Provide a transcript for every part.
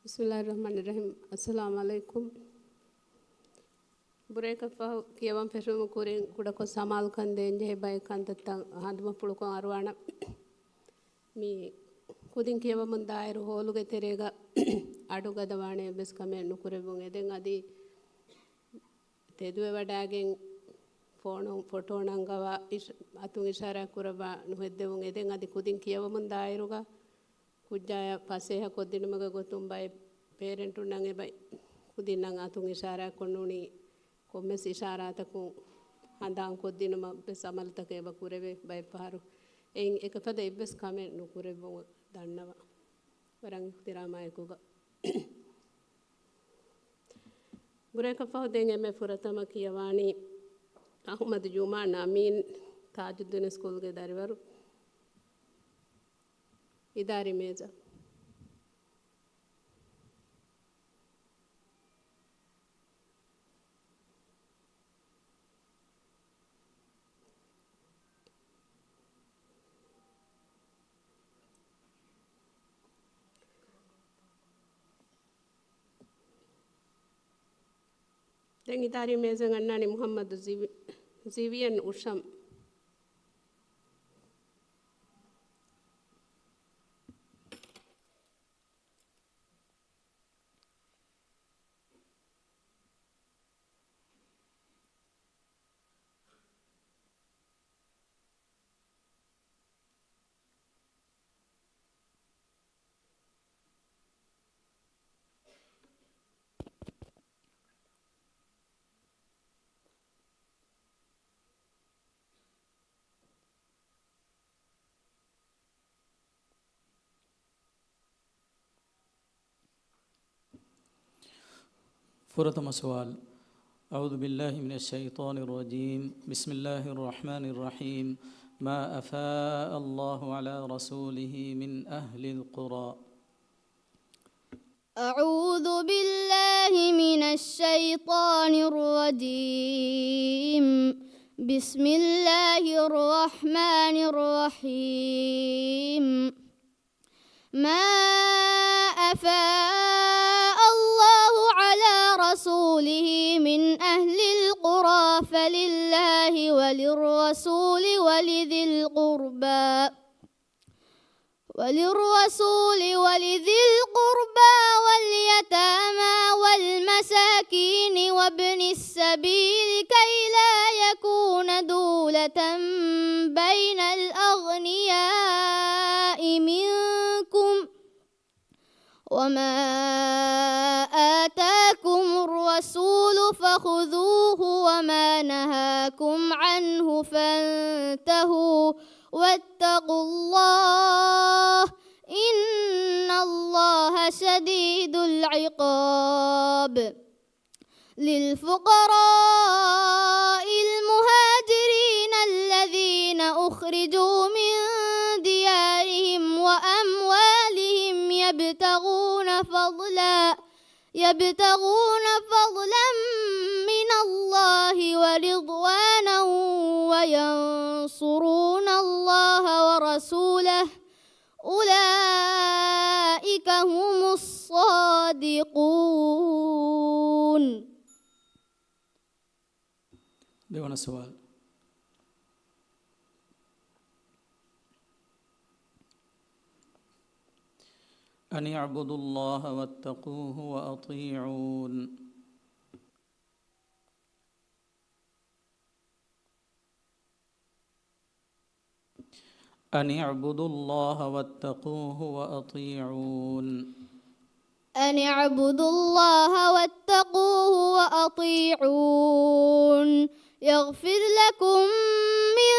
Bismillahirrahmanirrahim. Assalamualaikum. Bureka fa kiyawan fesum kurin kudako samal kande nje bay kandata handuma pulukon arwana mi kudin kiyawa mun dairu holuge terega adu gadawane bes kame nukurebun eden adi teduwe wadagen photo nangawa atun ishara kuraba nuheddevun eden adi kudin kiyawa mun dairuga kujjaya paseha koddinamaga gotum bay parent unange bay kudin nang atun ishara konnuni kommes isharatakun handan koddinama bes amaltake ba kurebe bay paharu en ekafada ebbes kame nukurebun dannawa warang tiramaekuga bureka fahden eme furatama kiyawani ahmad juma namin tajuddin school ge dariwaru idari meza dan idari meza ngannani muhammad zivian usham فرتم سؤال. أعوذ بالله من الشيطان الرجيم. بسم الله الرحمن الرحيم. ما أفاء الله على رسوله من أهل القرى. أعوذ بالله من الشيطان الرجيم. بسم الله الرحمن الرحيم. ما أفاء الله على رسوله من أهل القرى فلله وللرسول ولذي القربى واليتامى والمساكين وابن السبيل كي لا يكون دولة بين الأغنياء منكم وما آتاكم الرسول فخذوه وما نهاكم عنه فانتهوا واتقوا الله إن الله شديد العقاب. للفقراء المهاجرين الذين أخرجوا من ديارهم وأموالهم يبتغون فضلا من الله ورضوانا وينصرون الله ورسوله أولئك هم الصادقون. دون سؤال. أن يعبدوا الله واتقوه وأطيعون. أن يعبدوا الله واتقوه وأطيعون. أن اعبدوا الله واتقوه وأطيعون. يغفر لكم من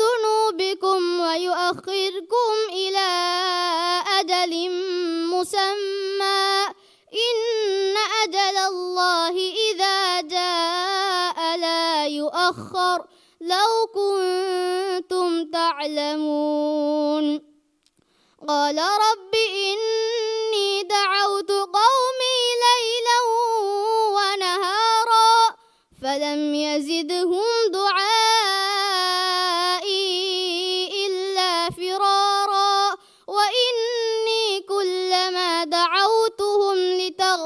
ذنوبكم ويؤخركم إلى أجل مسمى إن أجل الله إذا جاء لا يؤخر لو كنتم تعلمون. قال رب إني دعوت قومي ليلا ونهارا فلم يزدهم دعائي إلا فرارا وإني كلما دعوتهم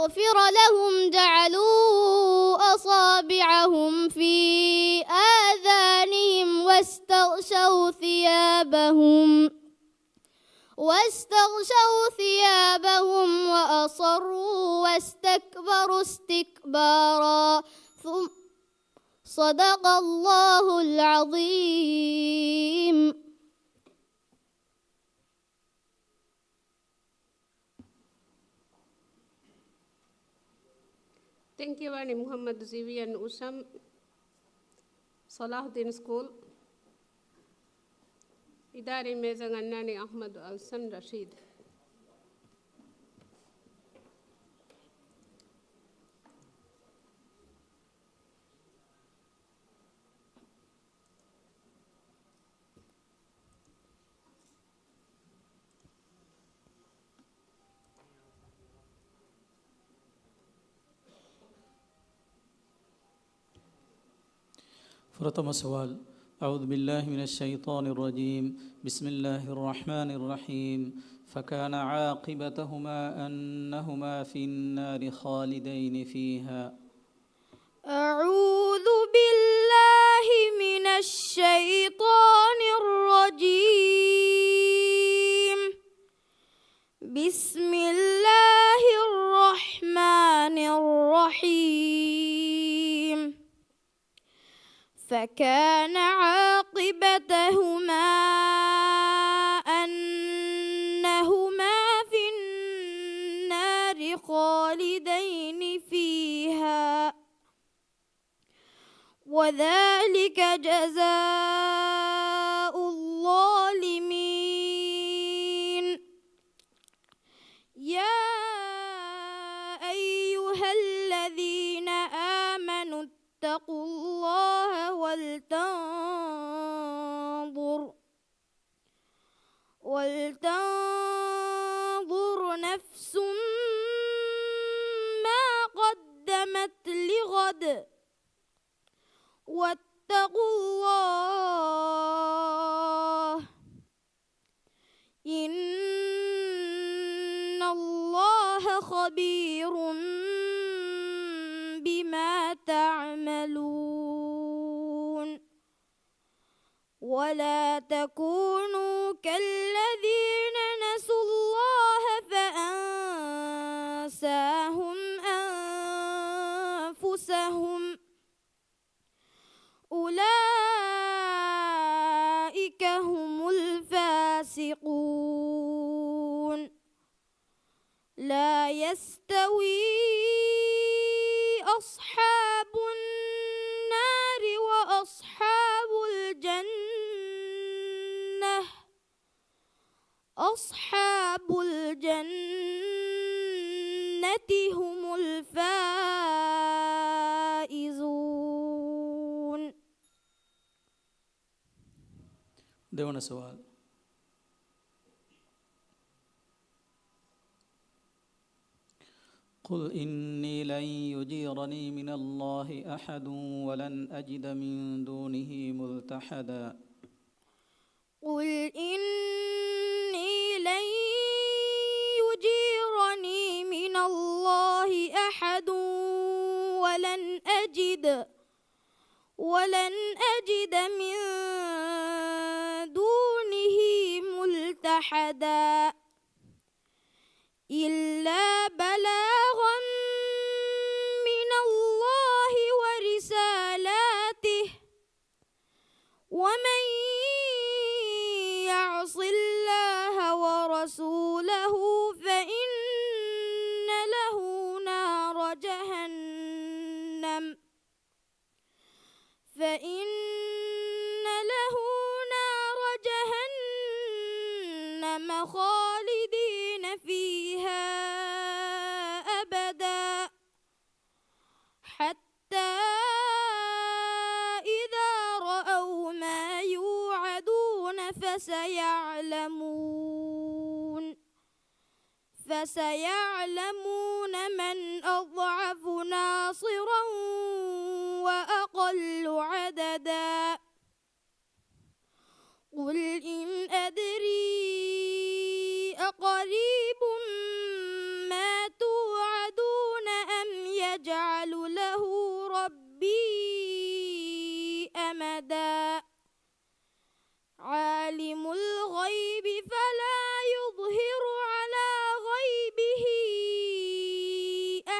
ليغفر لهم جعلوا أصابعهم في آذانهم واستغشوا ثيابهم وأصروا واستكبروا استكبارا. صدق الله العظيم. Tengkiwani Muhammad Ziwian Usam, Salahuddin School, Idari Mezanganani Ahmad Alsan Rashid. فرتم سؤال. أعوذ بالله من الشيطان الرجيم. بسم الله الرحمن الرحيم. فكان عاقبتهما أنهما في النار خالدين فيها. أعوذ بالله من الشيطان الرجيم. بسم الله الرحمن الرحيم. فكان عاقبتهما أنهما في النار خالدين فيها وذلك جزاء الظالمين. يا أيها الذين آمنوا اتقوا الله ولتنظر نفس ما قدمت لغد واتقوا الله إن الله خبير بما تعملون. ولا تكونوا كالذين نسوا الله فأنساهم أنفسهم أولئك هم الفاسقون. لا يستوي أصحاب النار وأصحاب الجنة هم الفائزون. දෙවන සවාල්. قل إني لن يجيرني من الله أحد ولن أجد من دونه ملتحدا. قل إني لن يجيرني من الله أحد ولن أجد من دونه ملتحدا إلا بلاغا من الله ورسالاته ومن يعص الله ورسوله فإن له نار جهنم خالدين فيها أبدا حتى إذا رأوا ما يوعدون فسيعلمون من أضعف ناصرا وأقل عددا. قل إن أدري أقريب ما توعدون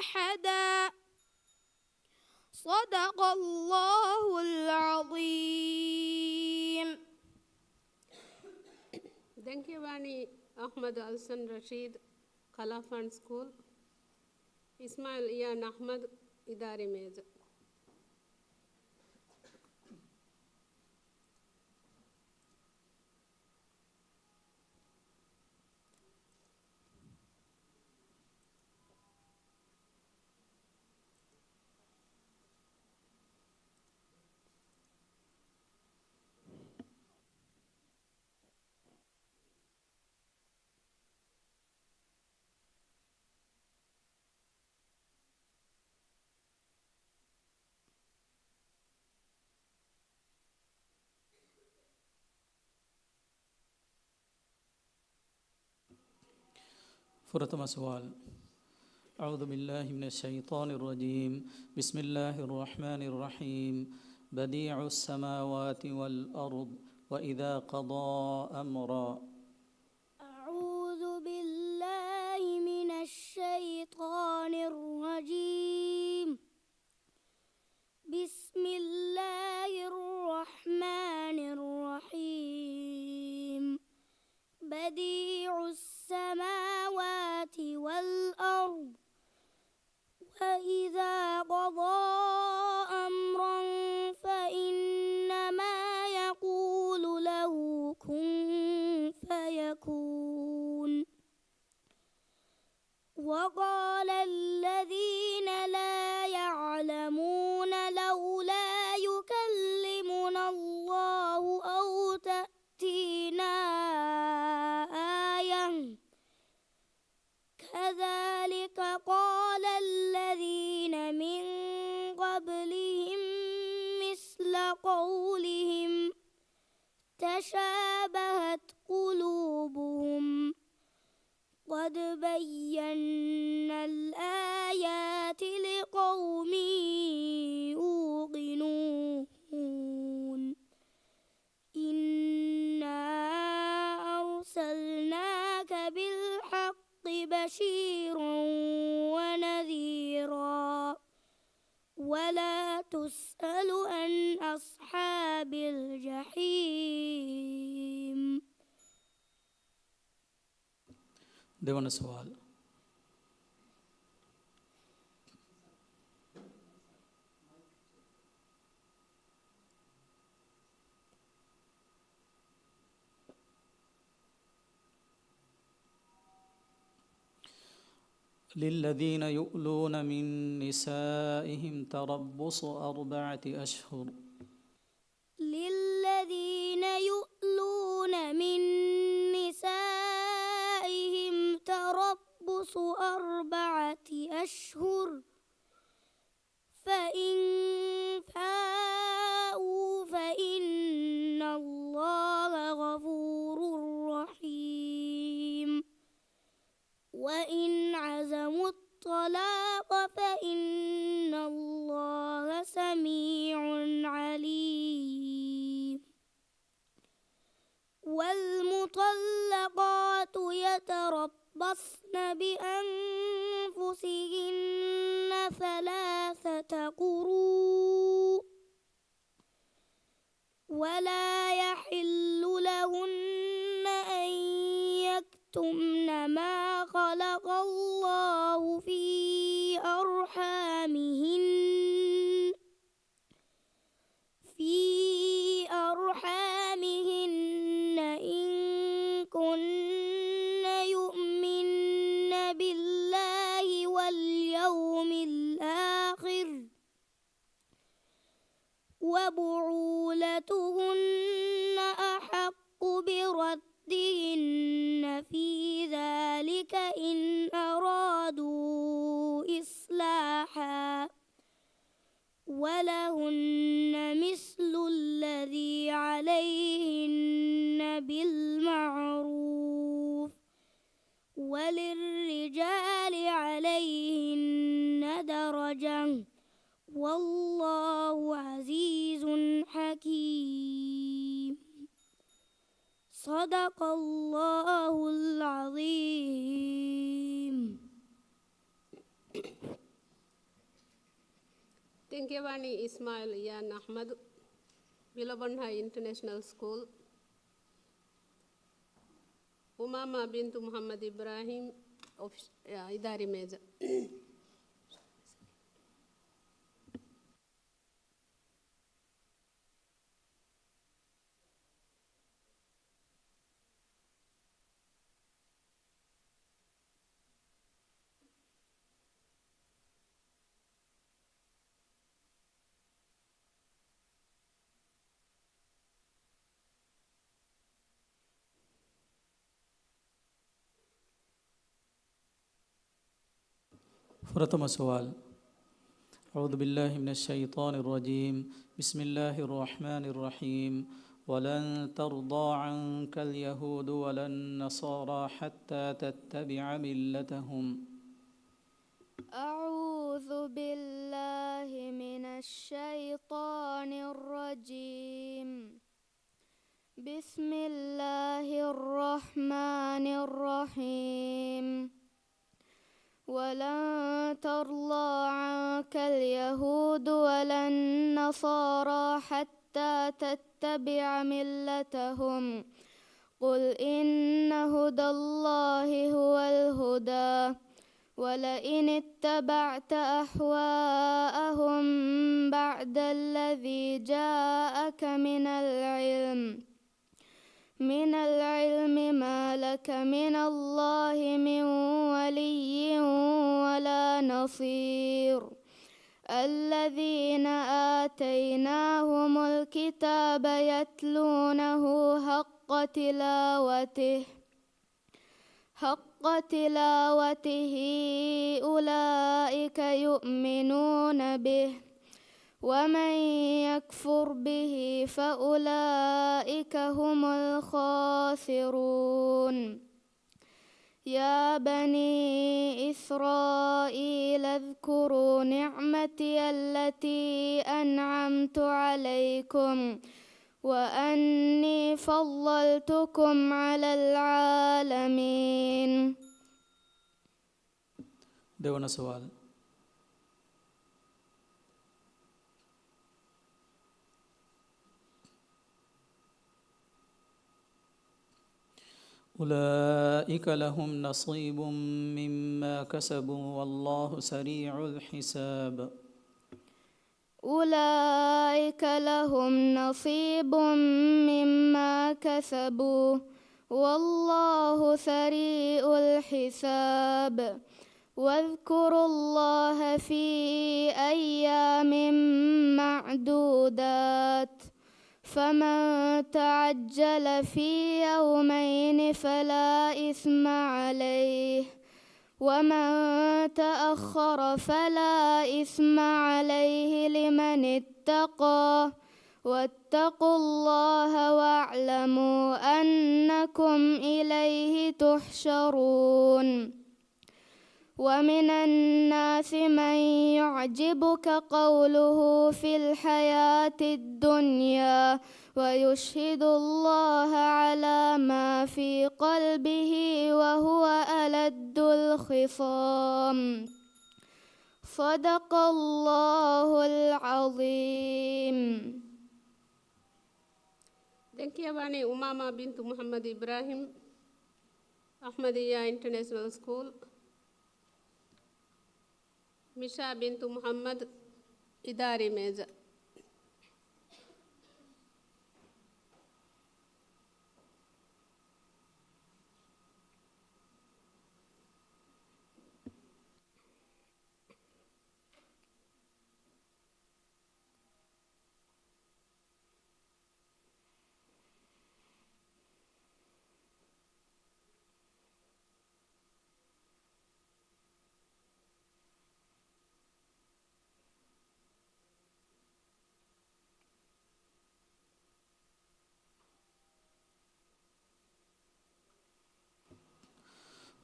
أحدا صدق الله العظيم. Denkewani Ahmad Alsan Rashid, Kala Fund School, Ismail Ian Ahmad, Idari Meza. فرتم سؤال. أعوذ بالله من الشيطان الرجيم. بسم الله الرحمن الرحيم. بديع السماوات والأرض وإذا قضى أمرا. أعوذ بالله من الشيطان الرجيم. بسم الله الرحمن الرحيم. بديع السماوات والأرض وإذا قضى أمرا فإنما يقول له كن فيكون. وقال الذين لا يعلمون لولا يكلمنا الله أو تأتينا آية كذلك قال الذين من قبلهم مثل قولهم تشابهت قلوبهم قد بينا الآيات لقوم يوقنون. إنا أرسلناك بالحق بشيرا ونذيرا ولا تسأل عن أصحاب الجحيم. දෙවන සවාල්. للذين يؤلون من نسائهم تربص 4 أشهر. للذين يؤلون من نسائهم تربص 4 أشهر فإن فاءوا فإن الله غفور رحيم. وإن عزموا الطلاق فإن الله سميع عليم. والمطلقات يتربصن بأنفسهن 3 قروء ولا يحل لهن أن يكتمن ما خلق الله في أرحامهن إن كن يؤمن بالله واليوم الآخر وبعولتهن أحق بردهن في ذلك إن أرادوا إصلاحا ولهن مثل الذي عليهن بالمعروف وللرجال عليهن درجة والله عزيز حكيم. صدق الله العظيم. Tinkewani Ismail Yan Ahmad, Billabong High International School. Umama bintu Muhammad Ibrahim, Idari Meza. प्रथम सवाल أعوذ بالله من الشيطان الرجيم بسم الله الرحمن الرحيم ولن ترضى عنك اليهود ولا النصارى حتى تتبع ملتهم أعوذ بالله من الشيطان الرجيم بسم الله الرحمن الرحيم ولن ترضى عنك اليهود ولا النصارى حتى تتبع ملتهم قل إن هدى الله هو الهدى ولئن اتبعت أهواءهم بعد الذي جاءك من العلم ما لك من الله من ولي ولا نصير الذين آتيناهم الكتاب يتلونه حق تلاوته أولئك يؤمنون به ومن يكفر به فأولئك هم الخاسرون يا بني إسرائيل اذكروا نعمتي التي أنعمت عليكم وأني فضلتكم على العالمين. देवन सवाल أولئك لهم نصيب مما كسبوا والله سريع الحساب أولئك لهم نصيب مما كسبوا والله سريع الحساب واذكروا الله في أيام معدودات فمن تعجل في يومين فلا إثم عليه ومن تأخر فلا إثم عليه لمن اتقى واتقوا الله واعلموا أنكم إليه تحشرون ومن الناس من يعجبك قوله في الحياة الدنيا ويشهد الله على ما في قلبه وهو ألد الخصام صدق الله العظيم. Tinkewani Umama bintu Muhammad Ibrahim, Ahmadiyya International School. Misha bintu Muhammad Idari Meza.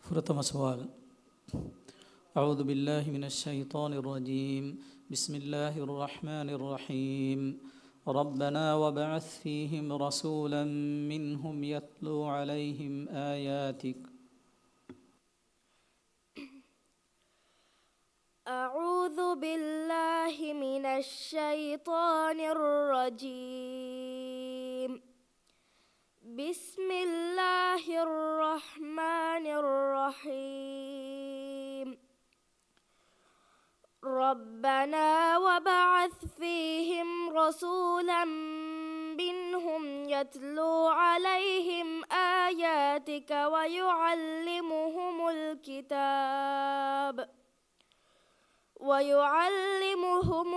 प्रथम सवाल أعوذ بالله من الشيطان الرجيم بسم الله الرحمن الرحيم ربنا وابعث فيهم رسولا منهم يتلو عليهم آياتك أعوذ بالله من الشيطان الرجيم. بسم الله الرحمن الرحيم. ربنا وبعث فيهم رسولا منهم يتلو عليهم آياتك ويعلمهم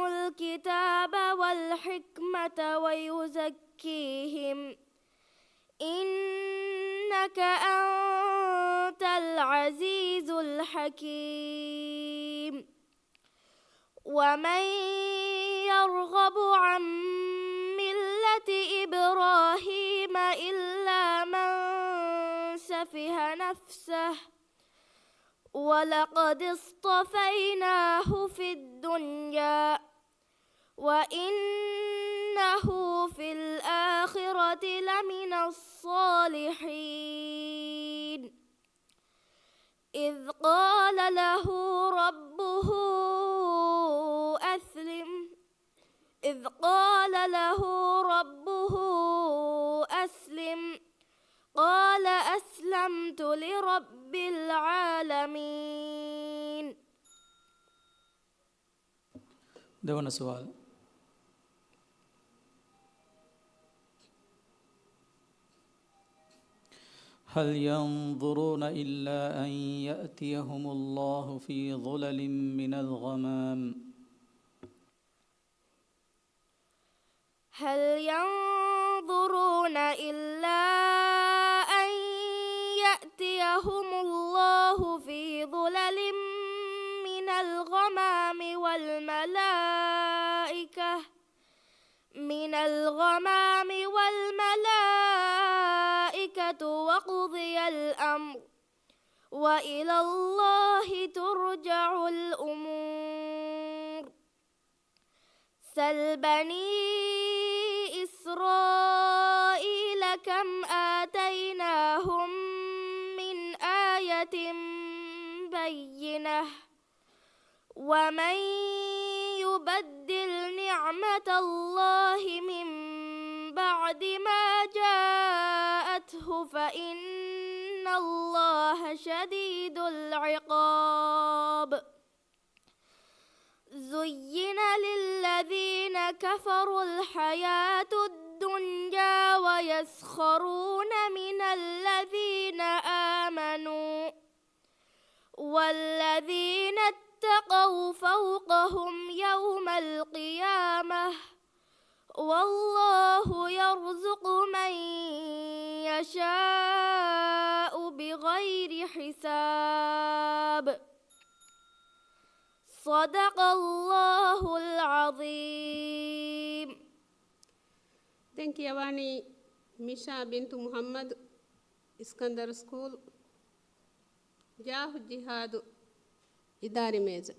الكتاب والحكمة ويزكيهم إنك أنت العزيز الحكيم. ومن يرغب عن ملة إبراهيم إلا من سفه نفسه ولقد اصطفيناه في الدنيا وإنه في الآخرة لمن الصالحين. إذ قال له ربه أسلم قال أسلمت لرب العالمين. දෙවන සුවාල්. هل ينظرون إلا أن يأتيهم الله في ظلل من الغمام هل ينظرون إلا أن يأتيهم الله في ظلل من الغمام والملائكة وقضي الأمر وإلى الله ترجع الأمور. سل بني إسرائيل كم آتيناهم من آية بينة ومن يبدل نعمة الله من بعد ما جاءته فإن الله شديد العقاب. زين للذين كفروا الحياة الدنيا ويسخرون من الذين آمنوا والذين اتقوا فوقهم يوم القيامة والله يرزق من يشاء بغير حساب. صدق الله العظيم. Thank you, Yawani Misha bintu Muhammad Iskandar School. Jahu Jihad Idari Meza.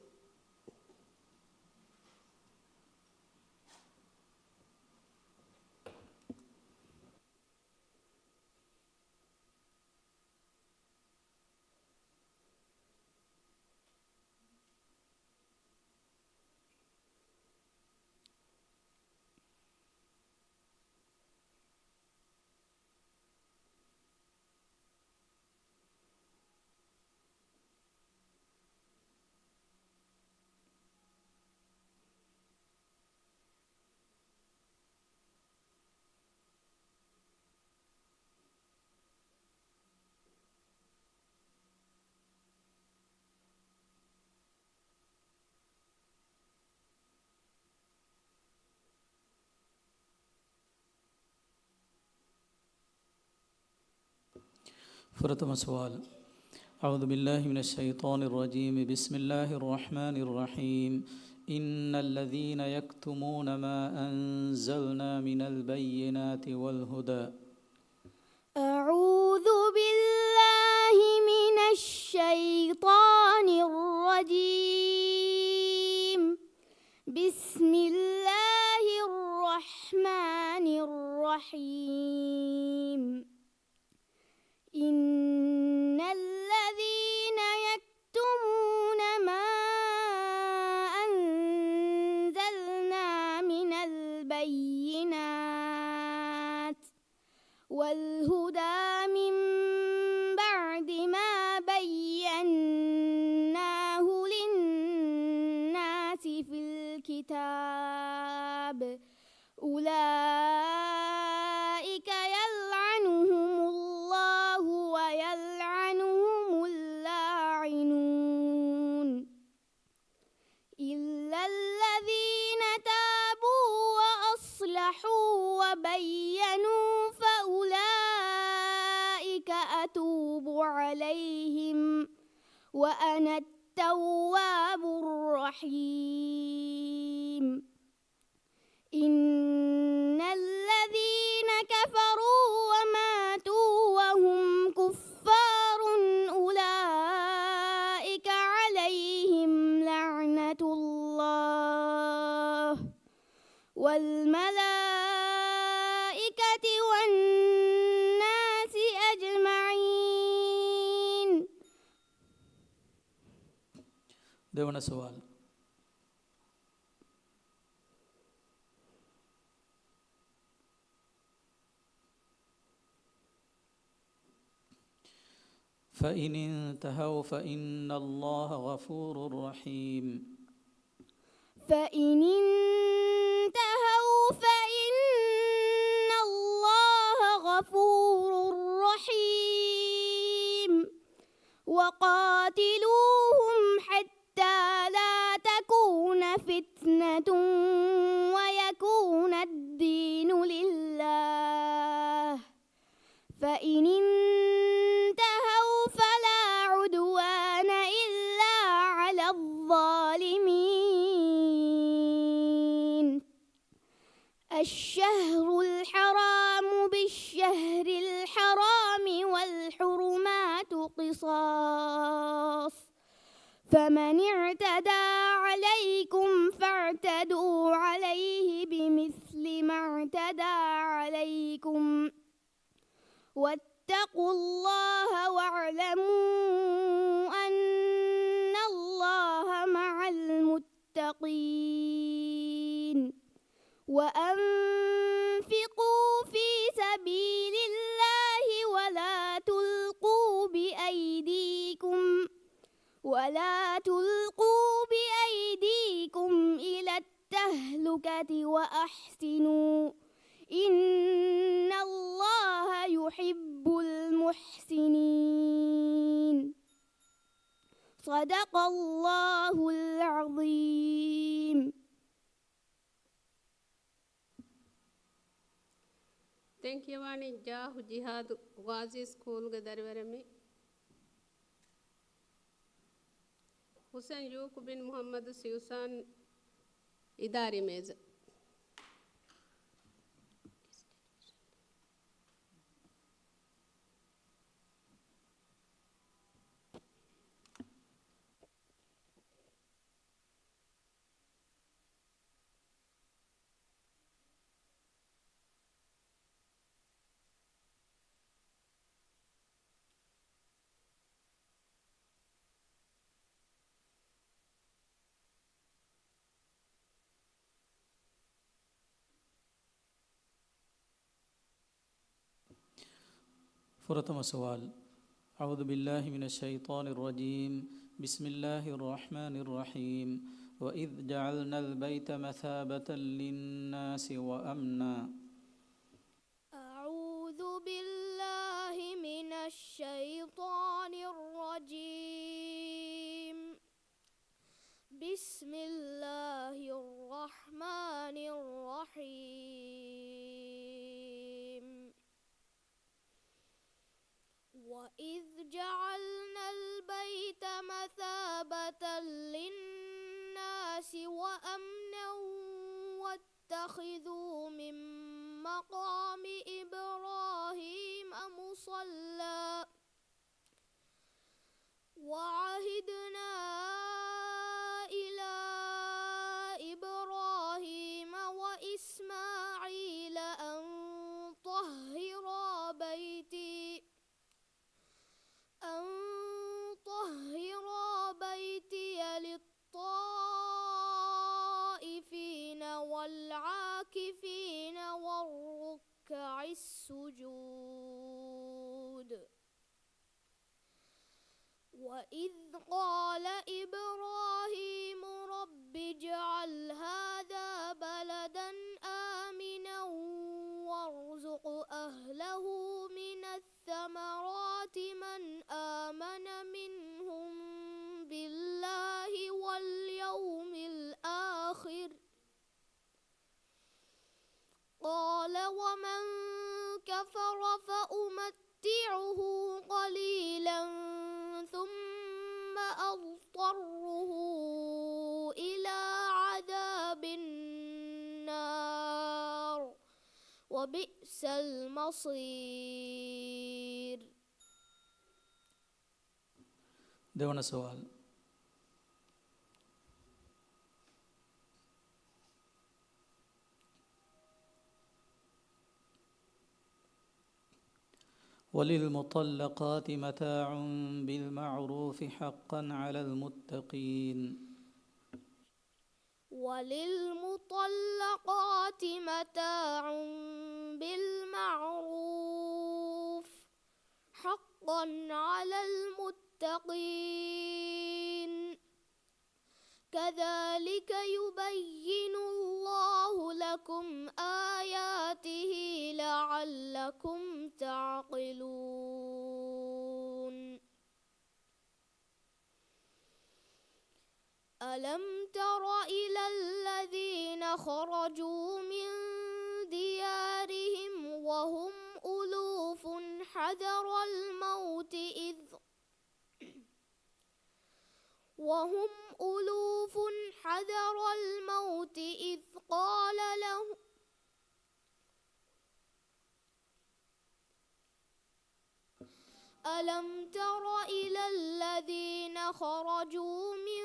فرتم سؤال. أعوذ بالله من الشيطان الرجيم. بسم الله الرحمن الرحيم. إن الذين يكتمون ما أنزلنا من البينات والهدى. أعوذ بالله من الشيطان الرجيم. بسم الله الرحمن الرحيم. إن الذين يكتمون ما أنزلنا إلا الذين تابوا وأصلحوا وبينوا فأولئك أتوب عليهم وأنا التواب الرحيم إن الذين كفروا وماتوا وهم كفار أولئك عليهم لعنة الله والملائكة والناس أجمعين. දෙවන සුවල්. فإن انتهوا فإن الله غفور رحيم. فإن انتهوا فإن الله غفور رحيم وقاتلوهم حتى لا تكون فتنة ويكون الدين لله فإن انتهوا فلا عدوان إلا على الظالمين. الشهر الحرام بالشهر الحرام والحرمات قصاص فمن اعتدى عليكم فاعتدوا عليه بمثل ما اعتدى عليكم واتقوا الله واعلموا أن الله مع المتقين. وأنفقوا في سبيل الله ولا تلقوا بأيديكم إلى التهلكة وأحسنوا إن الله يحب المحسنين. صدق الله العظيم. ತೆಂಕಿವಾಣಿ ಜಾಹು ಜಿಹಾದ್ ಗಾಜಿ ಸ್ಕೂಲ್ಗೆ ದರಿವರಮಿ ಹುಸೇನ್ ಯೂಕ್ ಬಿನ್ ಮುಹಮ್ಮದ್ ಸಿವ್ಸಾನ್ ಇದಾರಿ ಮೇಜ್ فرتم سوال. أعوذ بالله من الشيطان الرجيم. بسم الله الرحمن الرحيم. وإذ جعلنا البيت مثابة للناس وأمنا. أعوذ بالله من الشيطان الرجيم. بسم الله الرحمن الرحيم. وإذ جعلنا البيت مثابة للناس وأمنا واتخذوا من مقام إبراهيم مصلى وعهدنا إلى إبراهيم وإسماعيل أن طهرا بيتي للطائفين والعاكفين والركع السجود. وإذ قال إبراهيم وبئس المصير. देवना सवाल وللمطلقات متاع بالمعروف حقا على المتقين. وللمطلقات متاع بالمعروف حقا على المتقين. كذلك يبين الله لكم آياته لعلكم تعقلون. ألم تر إلى الذين خرجوا من ديارهم وهم ألوف حذر الموت إذ قال لهم ألم تر إلى الذين خرجوا من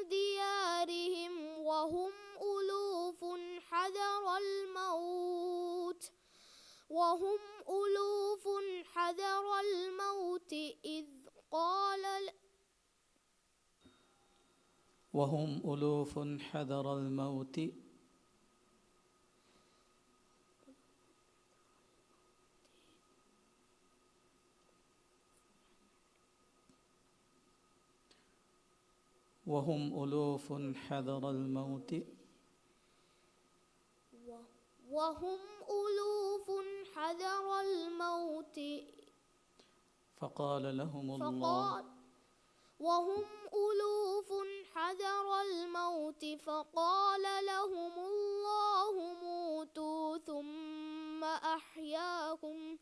ديارهم وهم ألوف حذر الموت إذ قال وهم ألوف حذر الموت وهم ألوف حذر الموت فقال لهم الله موتوا ثم أحياكم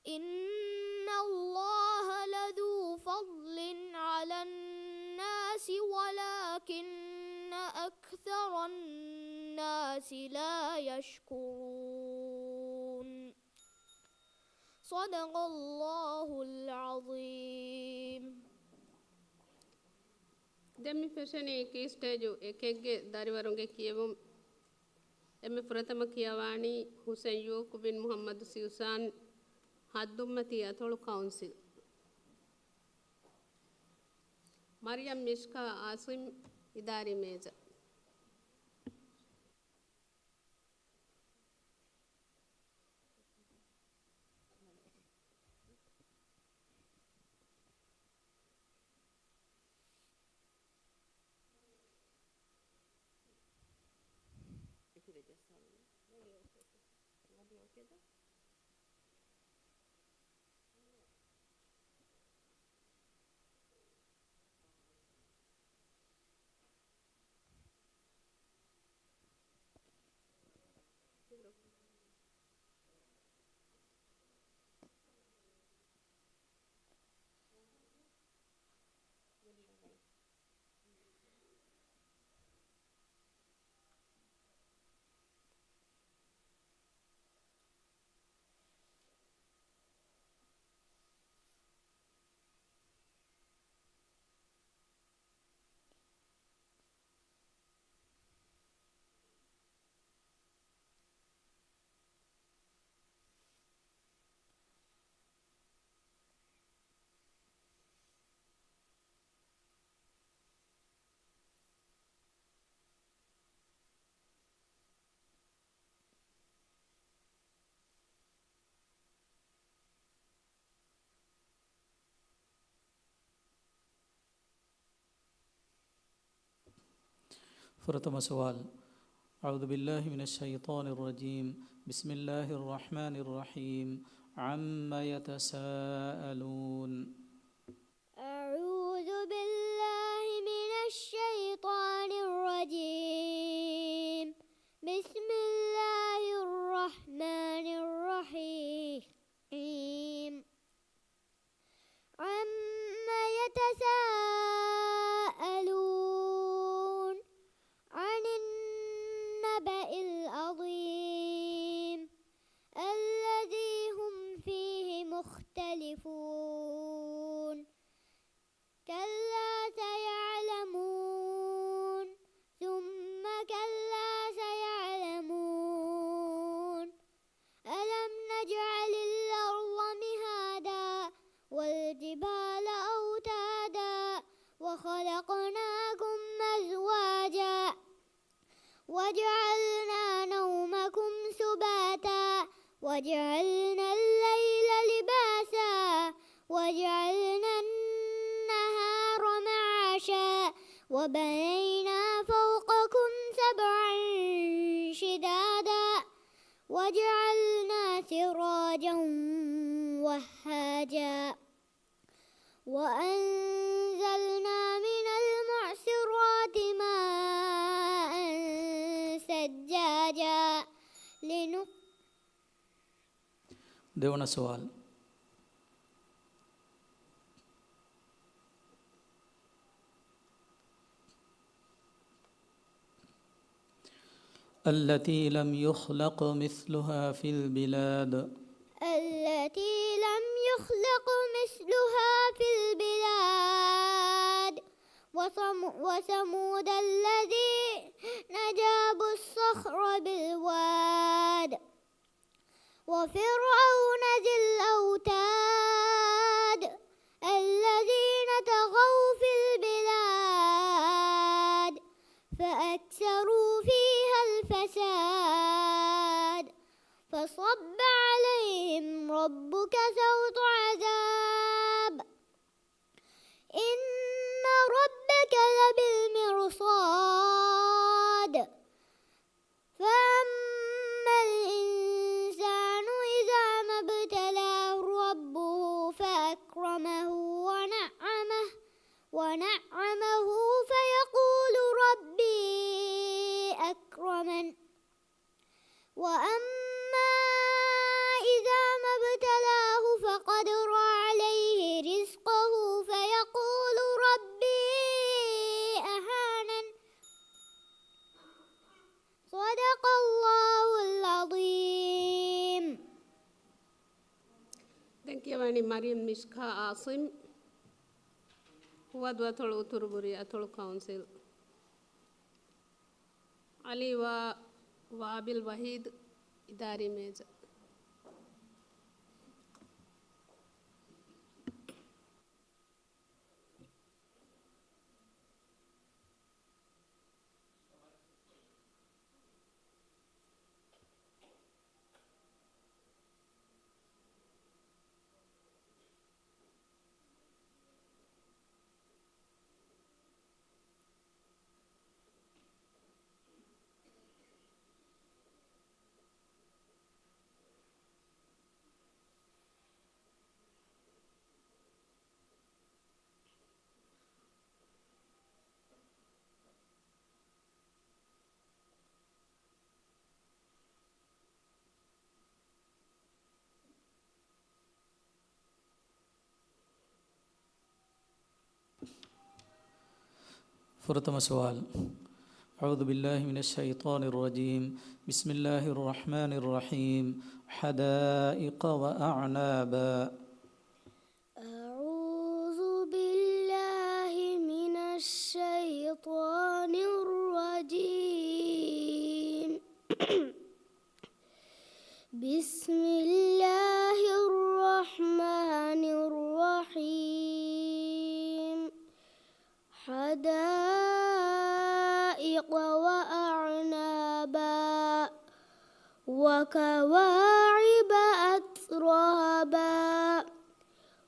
إن الله لذو فضل على الناس ولكن أكثر الناس لا يشكرون. صدق الله العظيم. demi feshani ki stage ekegge dariwarunge kiyevum emme pratama kiyawani Hussein Yusuf bin Muhammad Siusan haddumati atolu council Maryam Mishka Asim idari meza فرتم سؤال أعوذ بالله من الشيطان الرجيم بسم الله الرحمن الرحيم عما يتساءلون أعوذ بالله من الشيطان الرجيم بسم الله الرحمن الرحيم عما يتساءلون عن النبأ العظيم وجعلنا نومكم سباتا وجعلنا الليل لباسا وجعلنا النهار معاشا وبنينا فوقكم سبعا شدادا وجعلنا سراجا وهاجا وأنزلنا من المعصرات ماء سجاجا देवना सवाल التي لم يخلق مثلها في البلاد التي لم يخلق مثلها في البلاد وثمود الذين جابوا الصخر بالواد وفرعون ذي الأوتاد الذين طغوا في البلاد فأكثروا فيها الفساد فصب عليهم ربك سوط عذاب إن ربك لبالمرصاد فأما الإنسان إذا ما ابتلاه ربه فأكرمه ونعمه فيقول ربي أكرمن وأما إذا ما ابتلاه فقدر عليه رزقه فيقول ربي أهانن صدق الله العظيم. دنكيواني مريم مشكا عاصم هو دواتل أتربري أتل كونسل علي وابل وحيد إداري ميزة فرتم سؤال أعوذ بالله من الشيطان الرجيم بسم الله الرحمن الرحيم حدائق وأعنابا أعوذ بالله من الشيطان الرجيم بسم الله الرحمن الرحيم حدائق وأعنابا وكواعب أترابا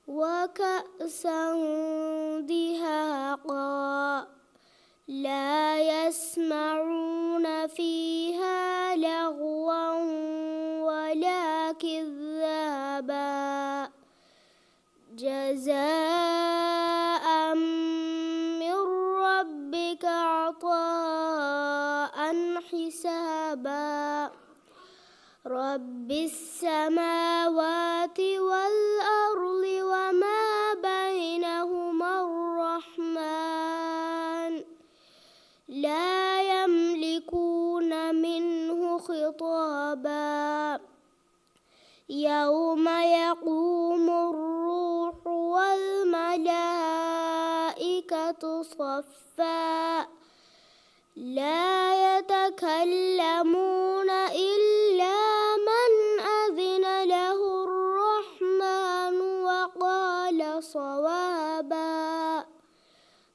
وكأسا دهاقا لا يسمعون فيها لغوا ولا كذابا جزاء من ربك عطاء حسابا رب السماوات والأرض وما بينهما الرحمن لا يملكون منه خطابا يوم يقوم الروح والملائكة صفا لا يتكلمون إلا من أذن له الرحمن وقال صوابا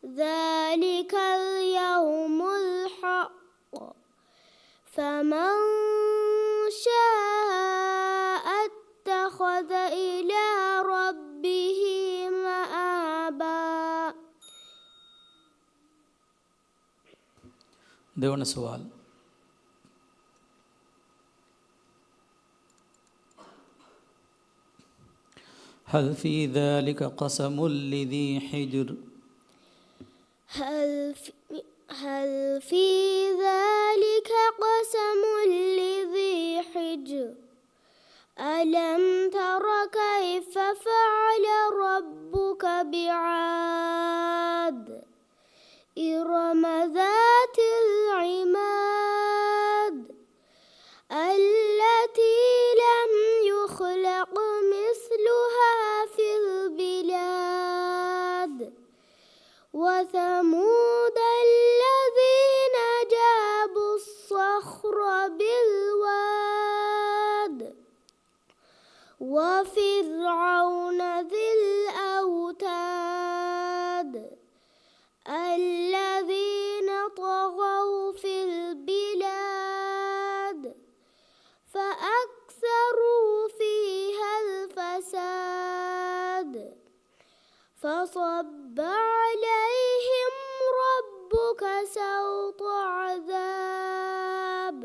ذلك اليوم الحق فمن شاء اتخذ إلى ربه مآبا. देवण सवाल هل في ذلك قسم لذي حجر هل في ذلك قسم لذي حجر ألم تر كيف فعل ربك بعاد إرم ذات العماد التي لم يخلق مثلها في البلاد وثمود الذين جابوا الصخر بالواد وفرعون ذي الأوتاد الذين طغوا في البلاد فأكثروا فيها الفساد فصب عليهم ربك سوط عذاب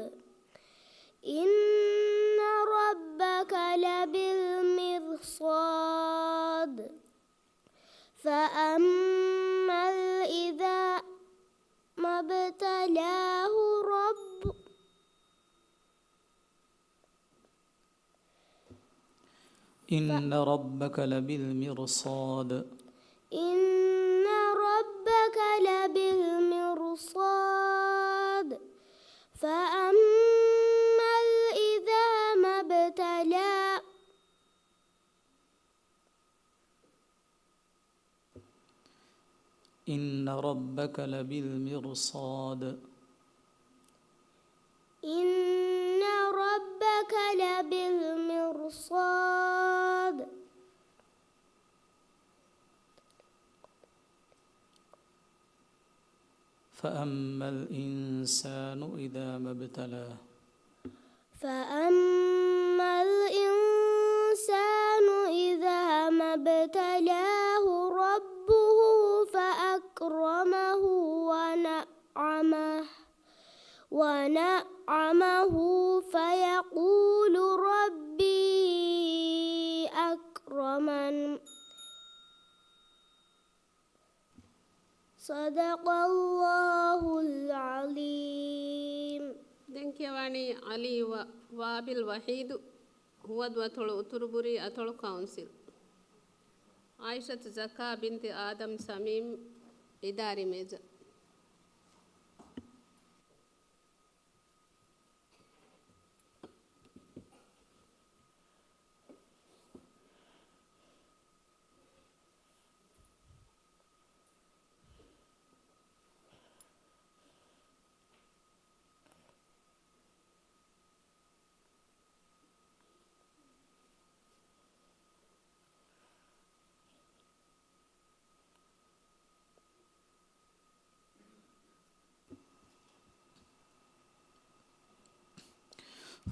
إن ربك لبالمرصاد فأما إذا ما ابتلاه إن ربك لبالمرصاد إن ربك لبالمرصاد فأما إذا ما ابتلاه إن ربك لبالمرصاد إن ربك لبالمرصاد فأما الإنسان إذا ما ابتلاه فأما الإنسان إذا ما ابتلاه ربه فأكرمه ونعمه فيقول ربي أكرمن. صدق الله العظيم. دنكيواني علي وابل وحيد هو دوتلو تربري أتلو كونسل عائشة زكاة بنت آدم سميم إداري ميزة.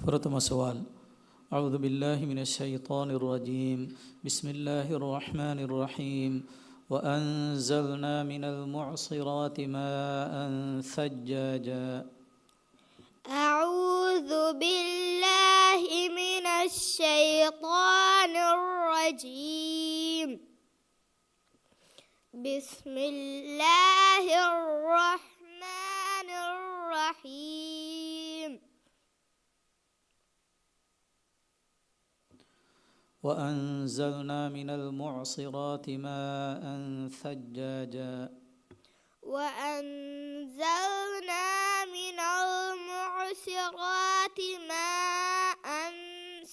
प्रथम सवाल अऊज़ु बिल्लाहि मिनश्शैतानिर्रजीम बिस्मिल्लाहिर्रहमानिर्रहीम वअन्ज़लना मिनल मुअस्सिराति माअन सज्जाजा। أعوذ بالله من الشيطان الرجيم بسم الله الرحمن الرحيم وأنزلنا من المعصرات ماء ثجاجا. وأنزلنا من المعصرات ماء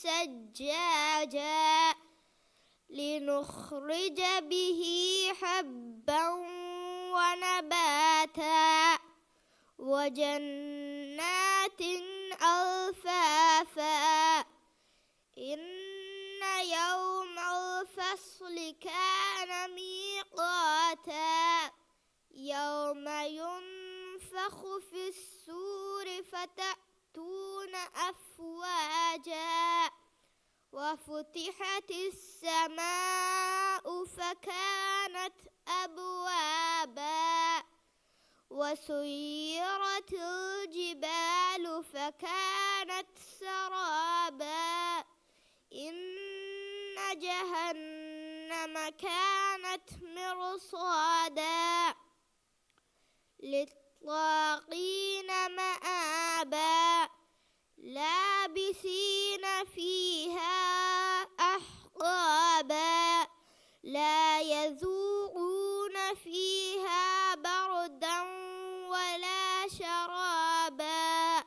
ثجاجا لنخرج به حبا ونباتا وجنات ألفافا إن يوم الفصل كان ميقاتا يوم ينفخ في السور فتأتون يأتون أفواجا وفتحت السماء فكانت أبوابا وسيرت الجبال فكانت سرابا إن جهنم كانت مرصادا للطاغين مآبا لابثين فيها أحقابا لا يذوقون فيها بردا ولا شرابا.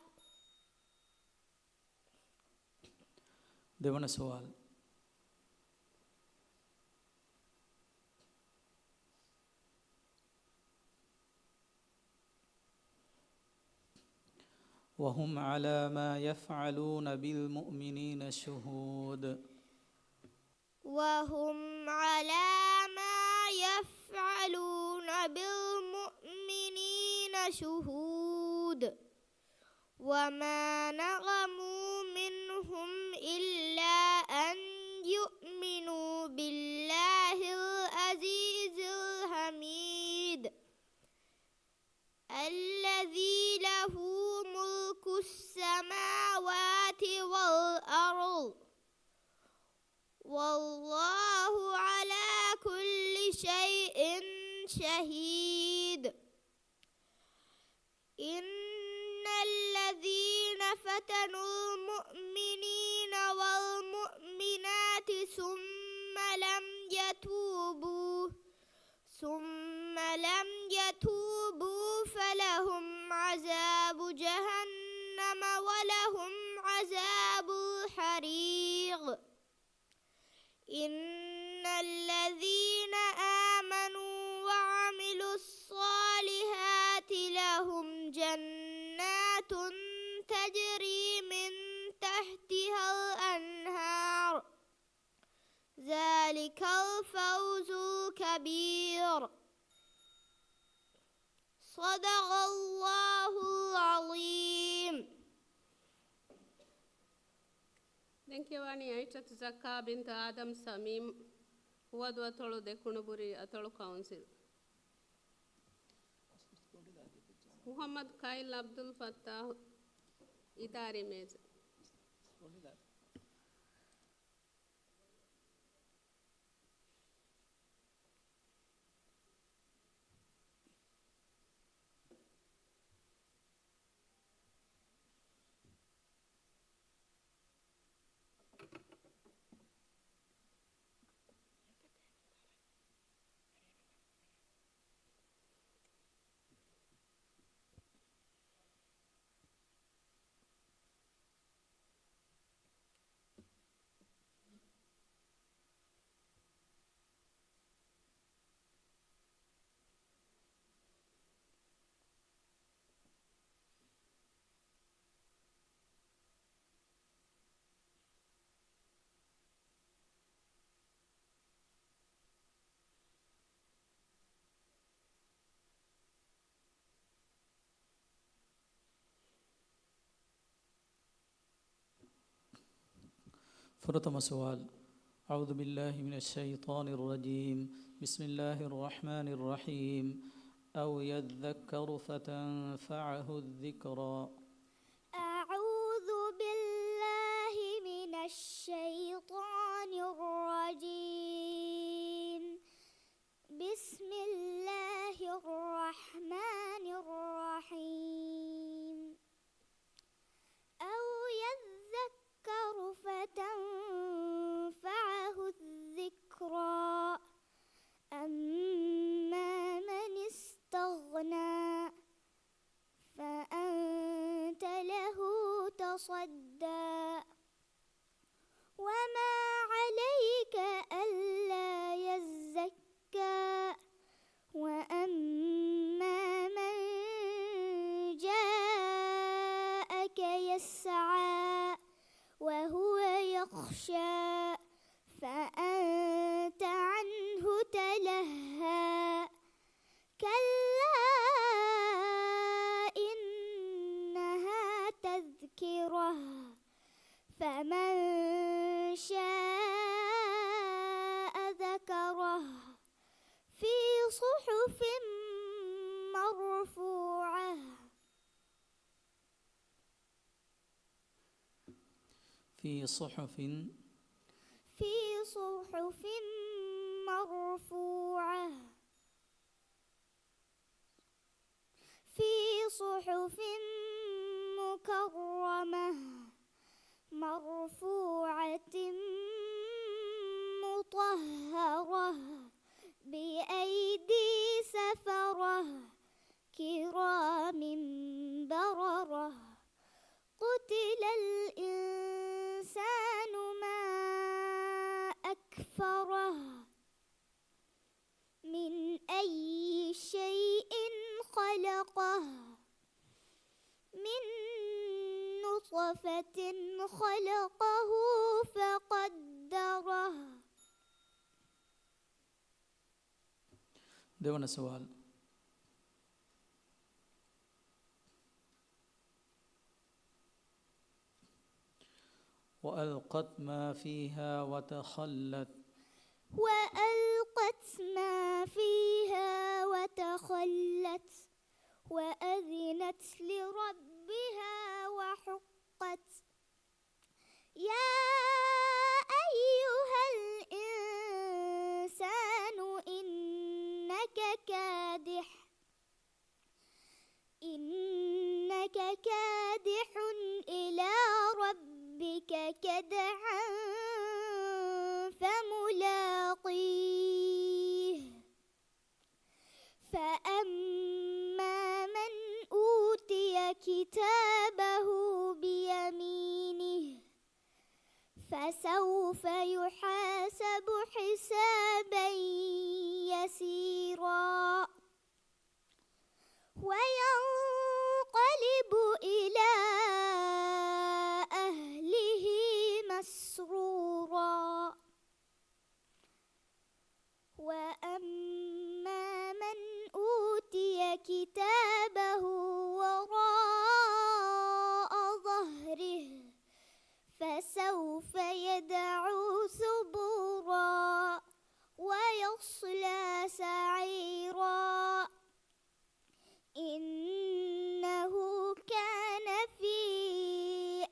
දෙවන සුවල්. وهم على ما يفعلون بالمؤمنين شهود. وهم على ما يفعلون بالمؤمنين شهود وما نقموا منهم إلا أن يؤمنوا بالله العزيز الحميد الذي له ملك السماوات والأرض والله على كل شيء شهيد. إن الذين فتنوا المؤمنين والمؤمنات ثم لم يتوبوا فلهم عذاب جهنم ولهم عذاب الحريق. إن الذين آمنوا وعملوا الصالحات لهم جنات تجري من تحتها الأنهار ذلك الفوز الكبير. صدق الله العظيم. Denkewani Aishat Zakka bint Adam Samim Huwadu Atolu Dekunuburi Atolu Council Muhammad Khail Abdul Fattah Idari Mez فرتم سؤال. أعوذ بالله من الشيطان الرجيم. بسم الله الرحمن الرحيم. أو يذكر فتنفعه الذكرى. أعوذ بالله من الشيطان الرجيم. بسم الله الرحمن الرحيم. أو يذكر فتنفعه الذكرى. أما من استغنى فأنت له تصدى وما عليك ألا يزكى. وأما من جاءك يسعى وهو يخشى فأنت عنه تلهى. كلا إنها تذكرة فمن شاء ذكره في صحف مرفوعة في صحف مرفوعة في صحف مكرمة مرفوعة مطهرة بأيدي سفرة كرام بررة قتل الإنسان ما أكفره من أي شيء خلقه من نطفة خلقه فقدره. देवन सवाल وألقت ما فيها وتخلت وألقت ما فيها وتخلت وأذنت لربها وحقت. يا أيها الإنسان إنك كادح إلى ربك كدحا فملاقيه. فأما من أوتي كتابه بيمينه فسوف يحاسب حسابا يسيرا وينقلب إلى أهله مسرورا. وأما من أوتي كتابه وراء ظهره فسوف يدعو ثبورا ويصلى سعيرا إنه كان في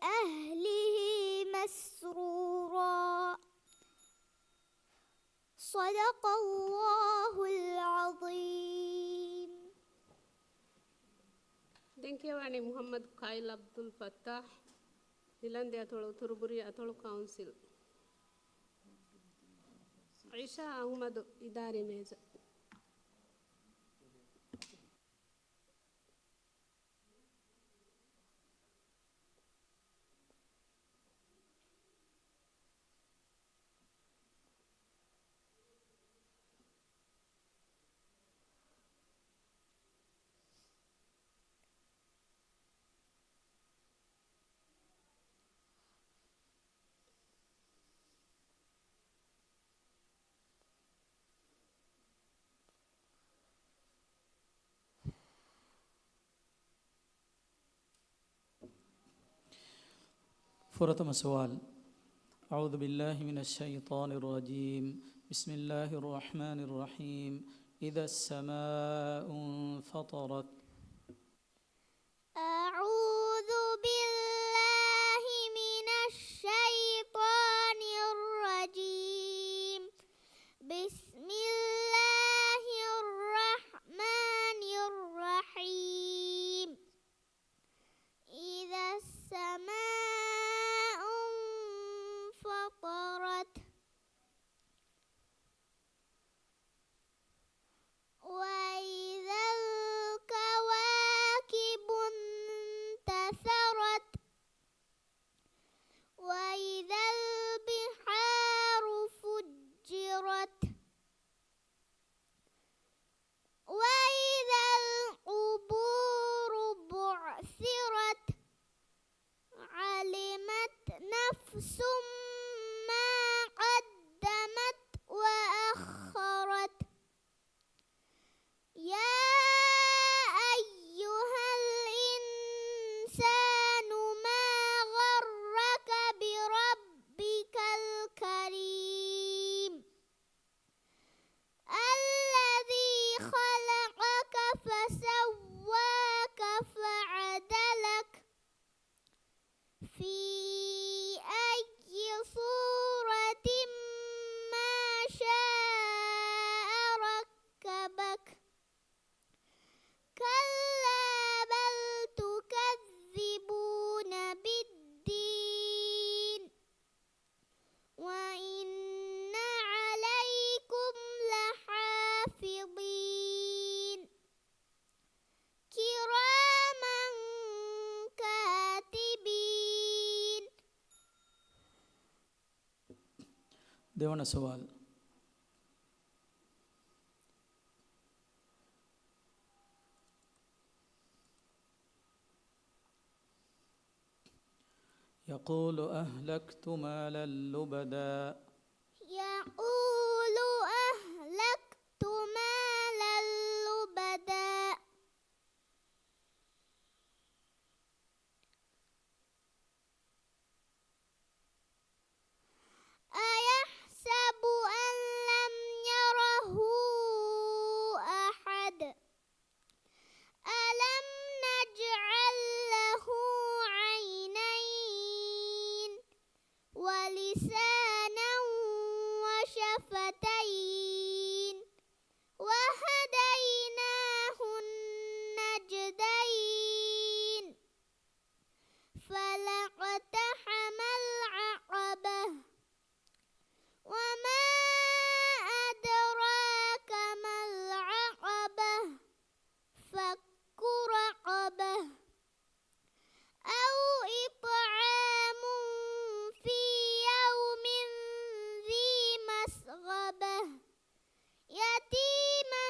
أهله مسرورا. صدق الله العظيم. Denkewaani Muhammad Khail Abdul Fattah Dilande Atolo Turuburi Atolo Council Aisha Ahmad Idari Meza فرتم سوال أعوذ بالله من الشيطان الرجيم بسم الله الرحمن الرحيم إذا السماء انفطرت أعوذ بالله من الشيطان الرجيم بسم الله الرحمن الرحيم إذا السماء انفطرت وإذا الكواكب देवण सवाल يقول أهلكت مالا لبدا يقول أهلكت مالا لبدا أيحسب أن لم يره أحد ألم نجعل له عينين ولسانا وشفتين وهديناه النجدين فلاقتحم العقبة وما أدراك ما العقبة فك رقبة أو إطعام في يوم ذي مسغبة يتيما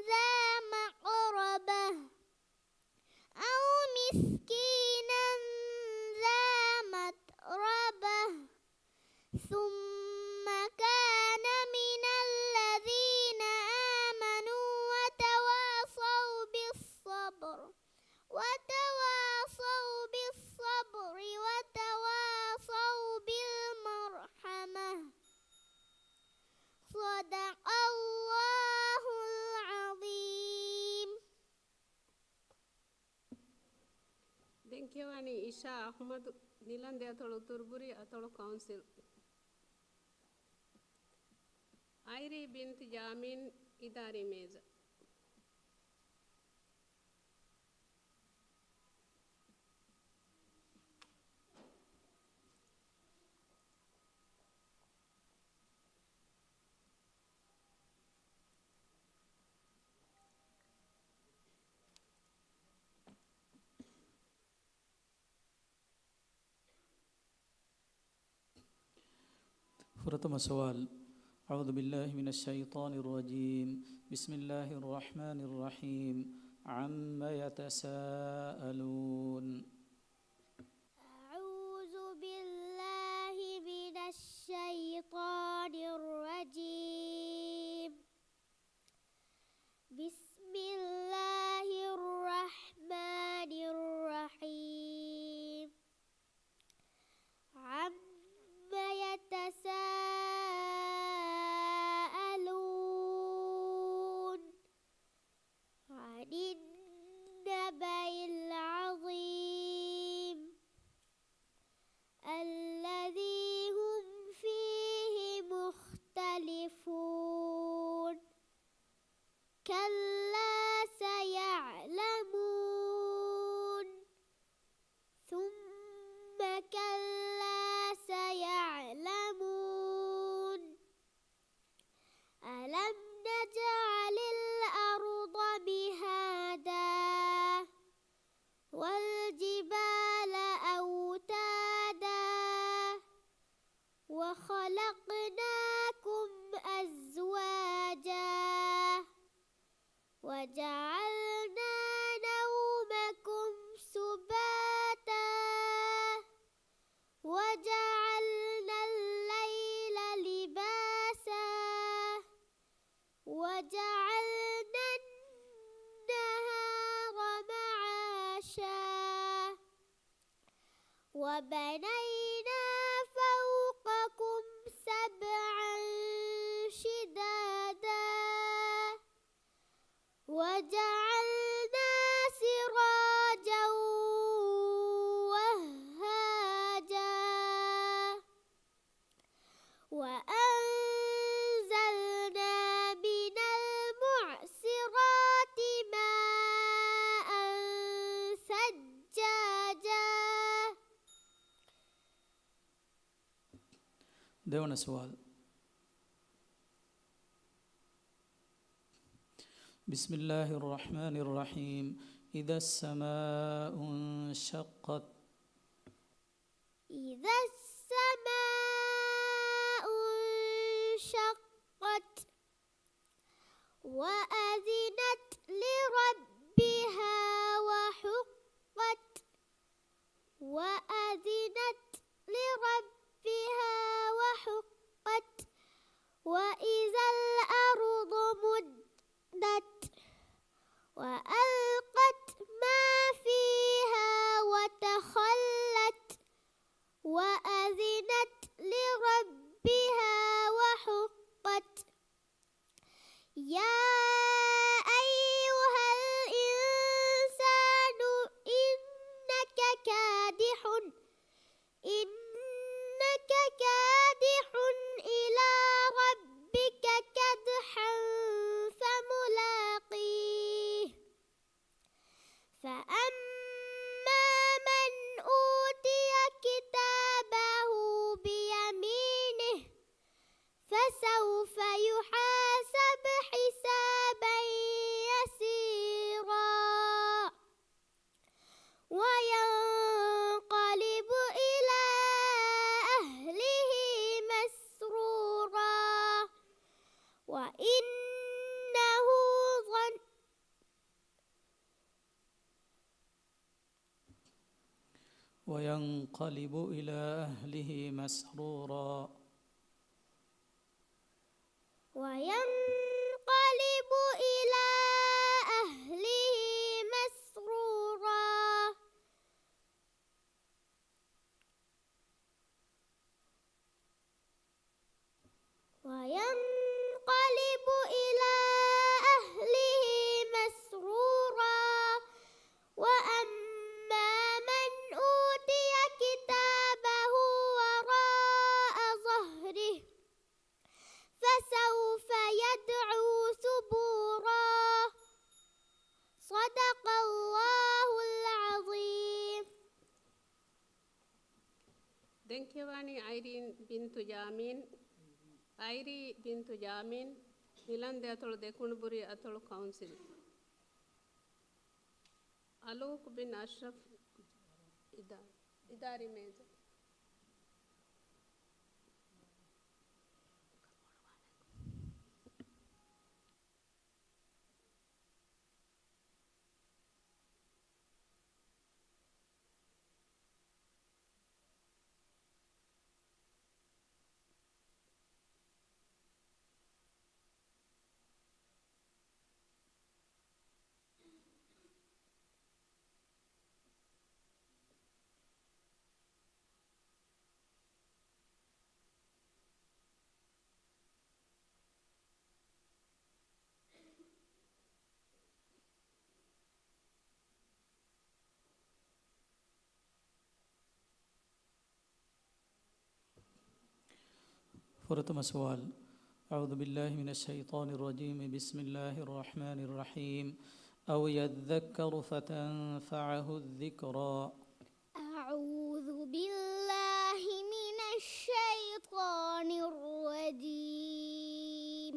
ذا مقربة أو مسكينا ذا متربة ثم كان من الذين آمنوا وتواصوا بالصبر وتواصوا بالمرحمة صدق الله العظيم. ದೆಂಕೆವಾಣಿ ಇಶಾ ಅಹ್ಮದ್ ನಿಲಂದೆ ಅಥಳು ತುರ್ಬುರಿ ಅಥಳು ಕೌನ್ಸಿಲ್ ಐರಿ ಬಿಂತ್ ಜಾಮೀನ್ ಇದಾರಿ ಮೇಜ प्रथम सवाल أعوذ بالله من الشيطان الرجيم بسم الله الرحمن الرحيم عما يتساءلون أعوذ بالله من الشيطان الرجيم بسم الله الرحمن الرحيم عما يتساءلون عن النبأ العظيم الذي هم فيه مختلفون كلا سيعلمون ثم كلا سيعلمون ألم نجعل الأرض مهادا والجبال أوتادا وخلقناكم أزواجا وجعلنا نومكم سباتا وجعلنا الليل لباسا وجعلنا النهار معاشا وبنينا فوقكم سبعا شدادا وجعلنا سراجا وهاجا وأنزلنا من المعصرات ماء ثجاجا. देवण सवाल بسم الله الرحمن الرحيم إذا السماء انشقت إذا السماء انشقت وأذنت لربها وحقت وأذنت لربها وحقت وإذا الأرض مدت وألقت ما فيها وتخلت وأذنت لربها وحقت يا أيها الإنسان إنك كادح إلى ربك كدحا فملاقيه فأما من أوتي كتابه بيمينه فسوف يحاسب حسابا يسيرا وينقلب إلى أهله مسرورا وإنه ظن وينقلب إلى أهله مسرورا وينقلب إلى أهله مسرورا وينقلب إلى أهله مسرورا وأما من أوتي كتابه وراء ظهره فسوف يدعو ثبورا صدق الله العظيم. Denkewani Airi bintu Jamin Milande atol Dekunburi atol Council Aluk bin Ashraf Idari Meza فرتم سؤال أعوذ بالله من الشيطان الرجيم بسم الله الرحمن الرحيم أو يذكر فتنفعه الذكرى أعوذ بالله من الشيطان الرجيم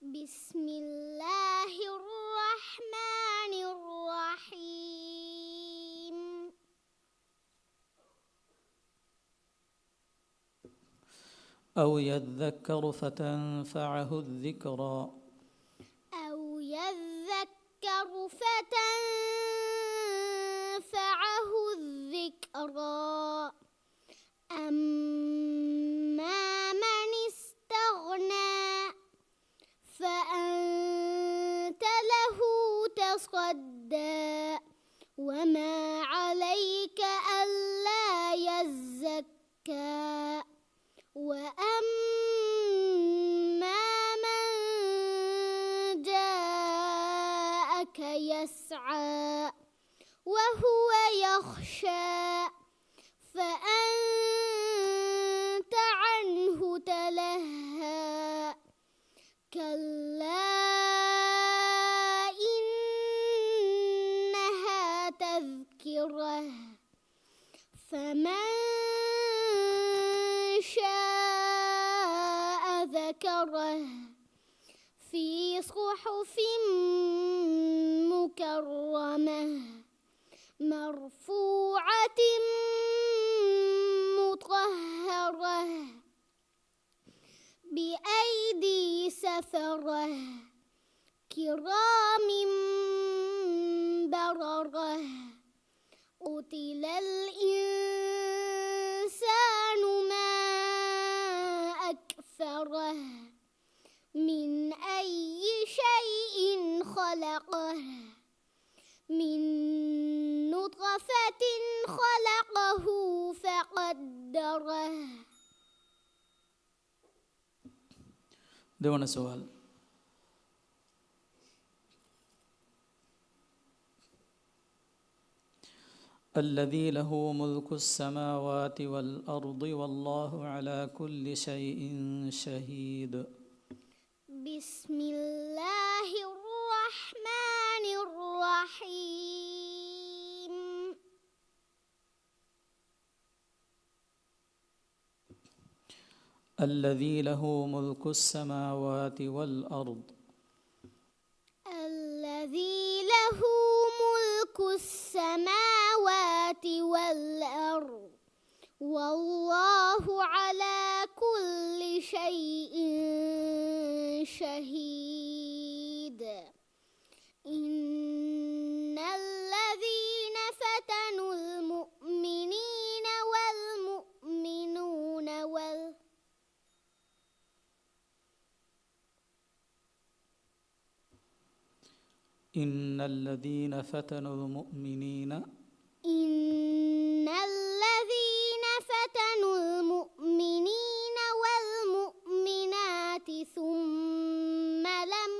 بسم الله الرحمن الرحيم أو يذكر فتنفعه الذكرى أو يذكر فتنفعه الذكرى أما من استغنى فأنت له تصدى وما عليك ألا يزكى وأما من جاءك يسعى وهو يخشى فأنت عنه تلهى كلا إنها تذكرة فمن شاء ذكره في صحف مكرمة مرفوعة مطهرة بأيدي سفرة كرام بررة قتل الإنسان ما أكفره من أي شيء خلقه من نطفة خلقه فقدره. دون سؤال. الذي له ملك السماوات والأرض والله على كل شيء شهيد. بسم الله الرحمن الرحيم. الذي له ملك السماوات والأرض. الذي له ملك السماوات والأرض والله على كل شيء شهيد. إن الذين فتنوا المؤمنين والمؤمنون إن الذين فتنوا المؤمنين إن الذين فتنوا المؤمنين والمؤمنات ثم لم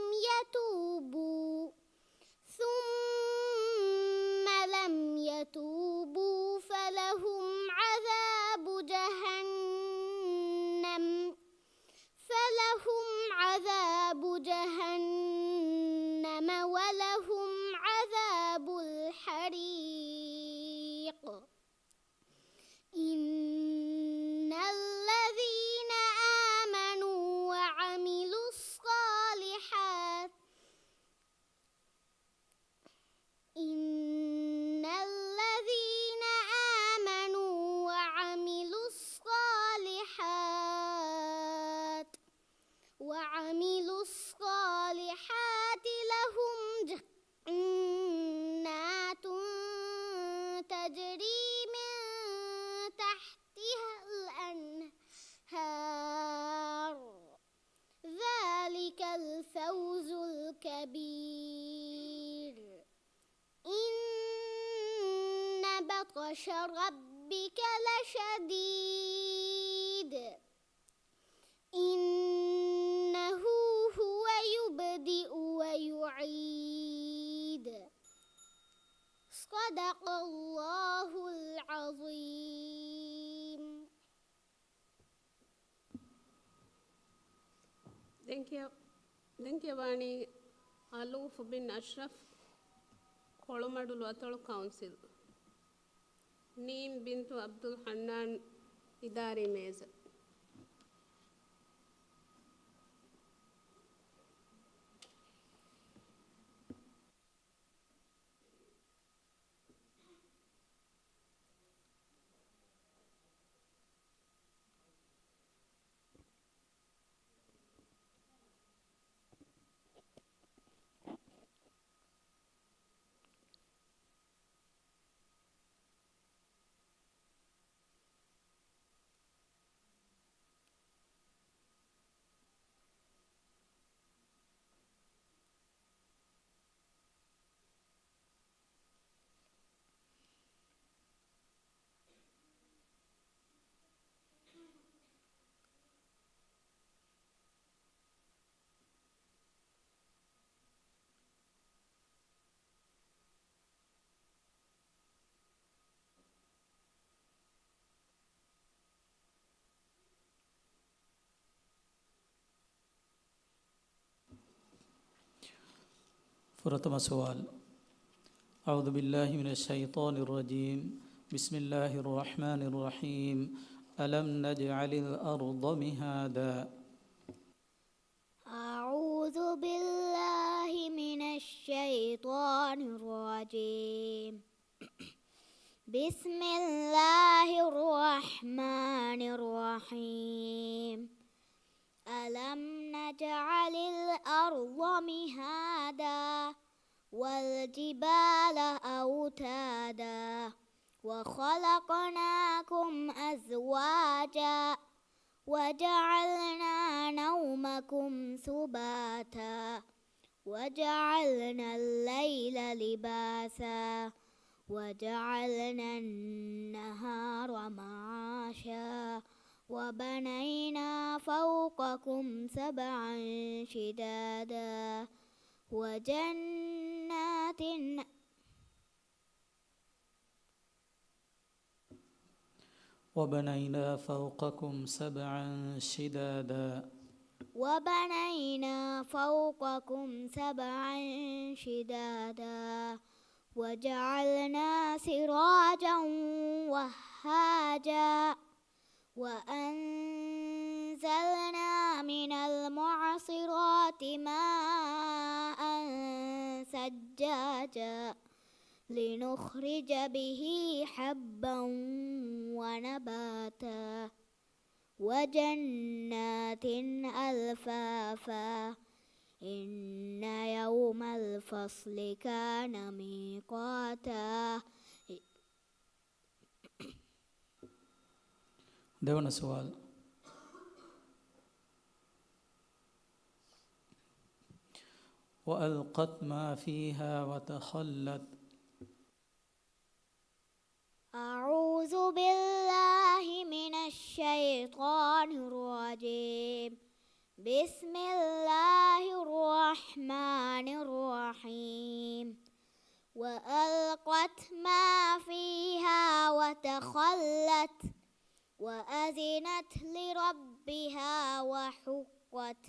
يتوبوا فلهم عذاب جهنم ولهم عذاب الحريق. إن الذين آمنوا وعملوا الصالحات لهم جنات تجري من تحتها الأنهار ذلك الفوز الكبير. إن بطش ربك لشديد إنه هو يبدئ ويعيد. صدق الله العظيم. ದೆಂಕ್ಯವಾಣಿ ಅಲೂಫ್ ಬಿನ್ ಅಶ್ರಫ್ ಕೊಳಮಡುಲು ಅತಳು ಕೌನ್ಸಿಲ್ ನೀಮ್ ಬಿಂತು ಅಬ್ದುಲ್ ಹನ್ನಾನ್ ಇದಾರಿ ಮೇಜ. فرتم سؤال. أعوذ بالله من الشيطان الرجيم. بسم الله الرحمن الرحيم. ألم نجعل الأرض مهادا. أعوذ بالله من الشيطان الرجيم. بسم الله الرحمن الرحيم. ألم نجعل الأرض مهادا والجبال أوتادا وخلقناكم أزواجا وجعلنا نومكم سباتا وجعلنا الليل لباسا وجعلنا النهار معاشا وبنينا فوقكم سبعا شدادا وجنات وبنينا فوقكم سبعا شدادا وبنينا فوقكم سبعا شدادا وجعلنا سراجا وهاجا وأنزلنا من المعصرات ماء ثجاجا لنخرج به حبا ونباتا وجنات ألفافا إن يوم الفصل كان ميقاتا. دون سؤال. وألقت ما فيها وتخلت. أعوذ بالله من الشيطان الرجيم. بسم الله الرحمن الرحيم. وألقت ما فيها وتخلت وأذنت لربها وحقت.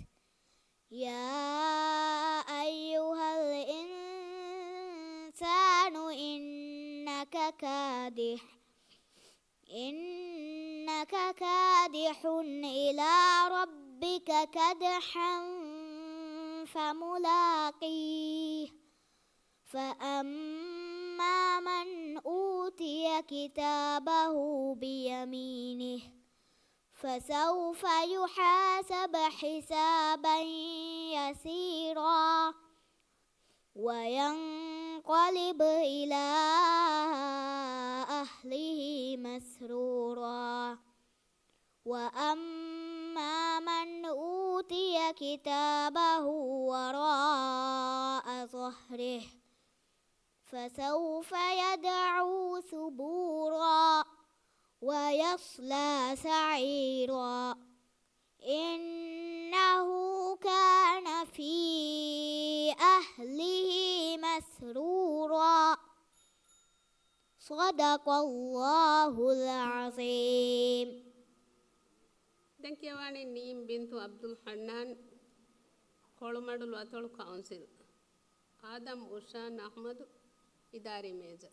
يا أيها الإنسان إنك كادح إلى ربك كدحا فملاقيه. فأما من أوتي كتابه بيمينه فسوف يحاسب حسابا يسيرا وينقلب إلى أهله مسرورا. وأما من أوتي كتابه وراء ظهره فسوف يدعو ثبورا ويصلى سعيرا إنه كان في أهله مسرورا. صدق الله العظيم. دنكيواني نيم بنت عبد الحنان كولمدل واتول كونسل آدم وشان أحمد إداري ميزة.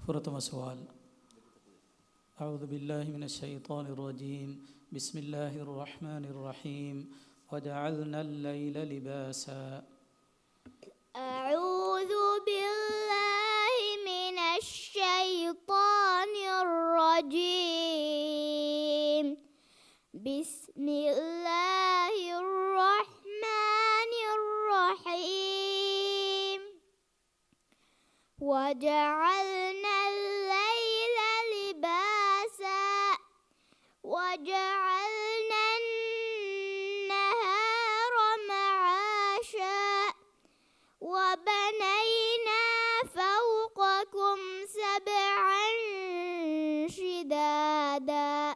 فرتم سؤال. أعوذ بالله من الشيطان الرجيم. بسم الله الرحمن الرحيم. وجعلنا الليل لباسا. أعوذ بالله من الشيطان الرجيم. بسم الله الرحمن الرحيم. وجعلنا الليل لباسا وجعلنا النهار معاشا وبنينا فوقكم سبعا شدادا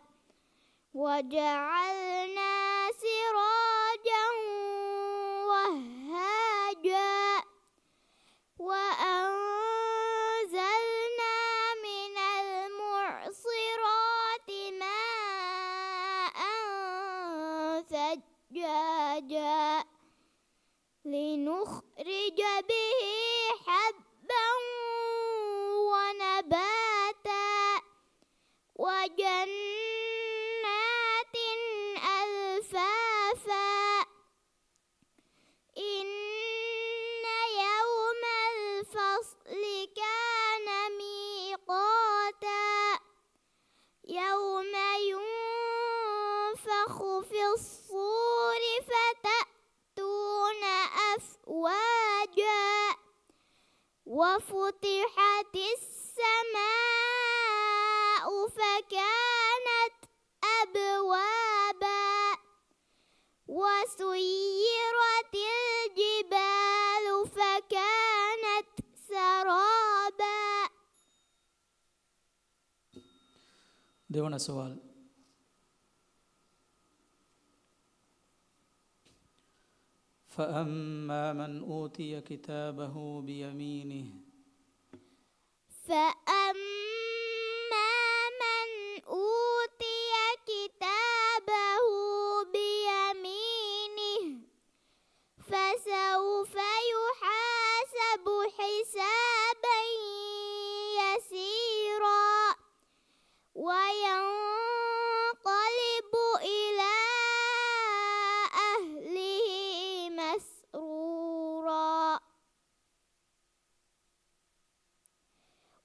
وجعلنا سراجا وهاجا وأنزلنا من المعصرات ماء ثجاجا لنخرج به حبا ونباتا وجنات ألفافا إن يوم الفصل كان ميقاتا يوم ينفخ في الصور فتأتون أفواجا وفتحت السماء فكانت أبوابا وسيرت الجبال فكانت سرابا. දෙවන සවාල්. فأما من أوتي كتابه بيمينه فأما من أوتي كتابه بيمينه فسوف يحاسب حسابا يسيرا وينقلب إلى أهله مسرورا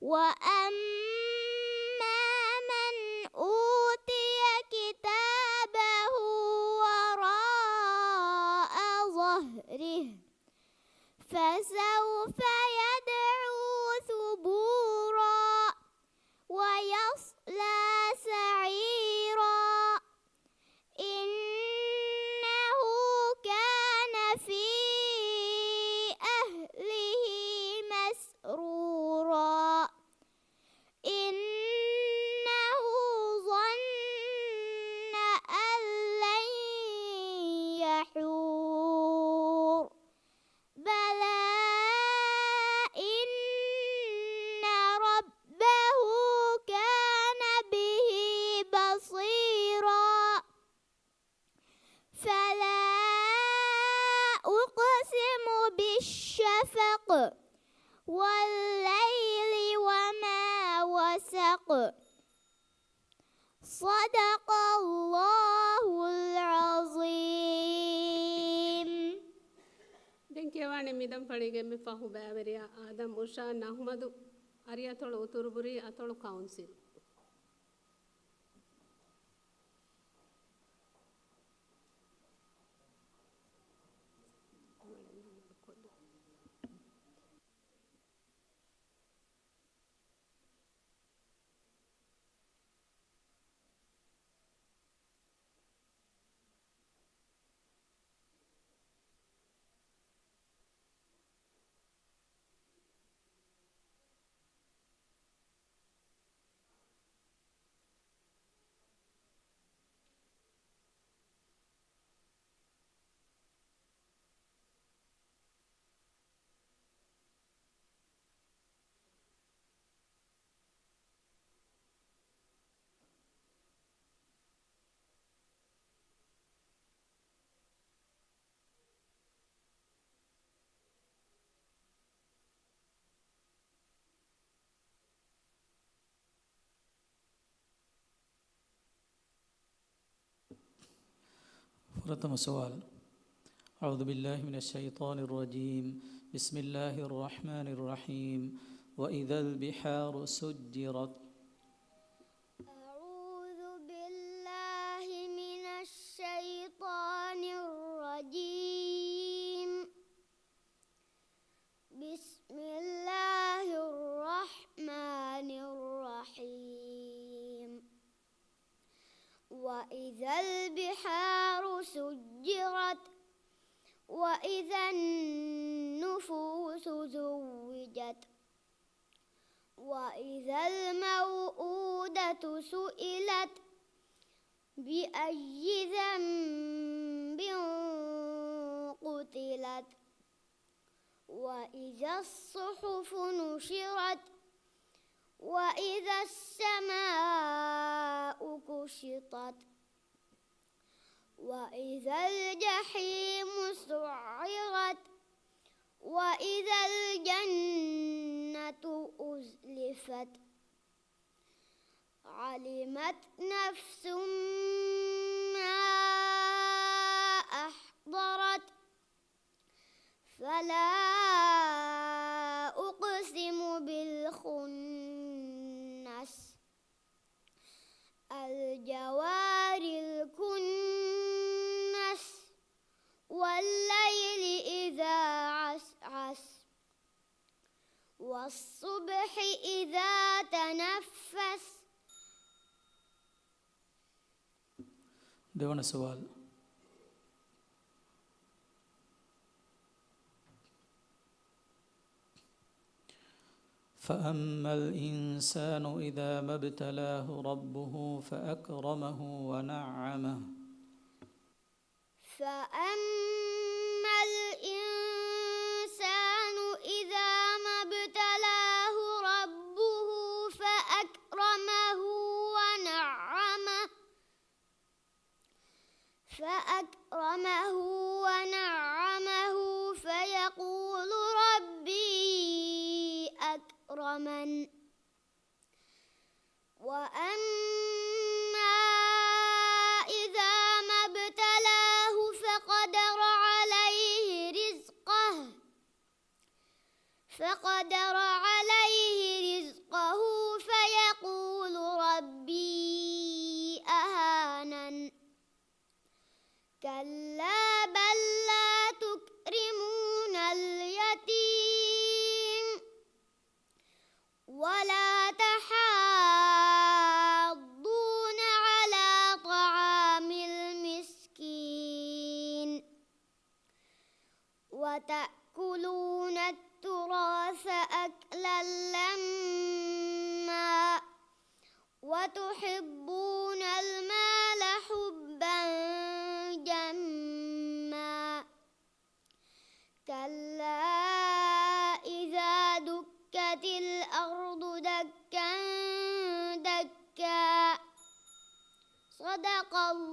وأما من أوتي كتابه وراء ظهره فسوف يدعو ثبورا ويصلى سعيرا إنه كان في أهله مسرورا إنه ظن أن لن يحور بلى إن ربه كان به بصيرا فلا أقسم بالشفق والليل وما وسق صدق الله العظيم. ದೆಂಕೆವಾಣೆ ಮಿದಂ ಪಳಿಗೆ ಮಿ ಫಹು ಬ್ಯಾವರಿಯ ಆದಮ್ ಉಷಾ ನಹಮದು ಅರಿಯತೊಳು ಉತುರುಬುರಿ ಅತೊಳು ಕೌನ್ಸಿಲ್. प्रथम सवाल. أعوذ بالله من الشيطان الرجيم. بسم الله الرحمن الرحيم. وإذا البحار سجرت. أعوذ بالله من الشيطان الرجيم. بسم الله الرحمن الرحيم. وإذا البحار سجرت وإذا النفوس زوجت وإذا الموءودة سئلت بأي ذنب قتلت وإذا الصحف نشرت وإذا السماء كشطت وإذا الجحيم سعرت وإذا الجنة أزلفت علمت نفس ما أحضرت فلا أقسم بالخنس الجوار الكنس والليل إذا عسعس والصبح إذا تنفس. देवण सवाल فأما الإنسان إذا ما ابتلاه ربه فأكرمه ونعمه فأما الإنسان إذا ما ابتلاه ربه فأكرمه ونعمه فيقول ربي أكرمن. وأما إذا ما ابتلاه فقدر عليه رزقه فيقول ربي أهانن. كلا بل لا تكرمون اليتيم ولا تحاضون على طعام المسكين وتأكلون التراث أكلا لما وتحبون المال حبا جما. كلا إذا دكت الأرض دكا دكا. صدق الله.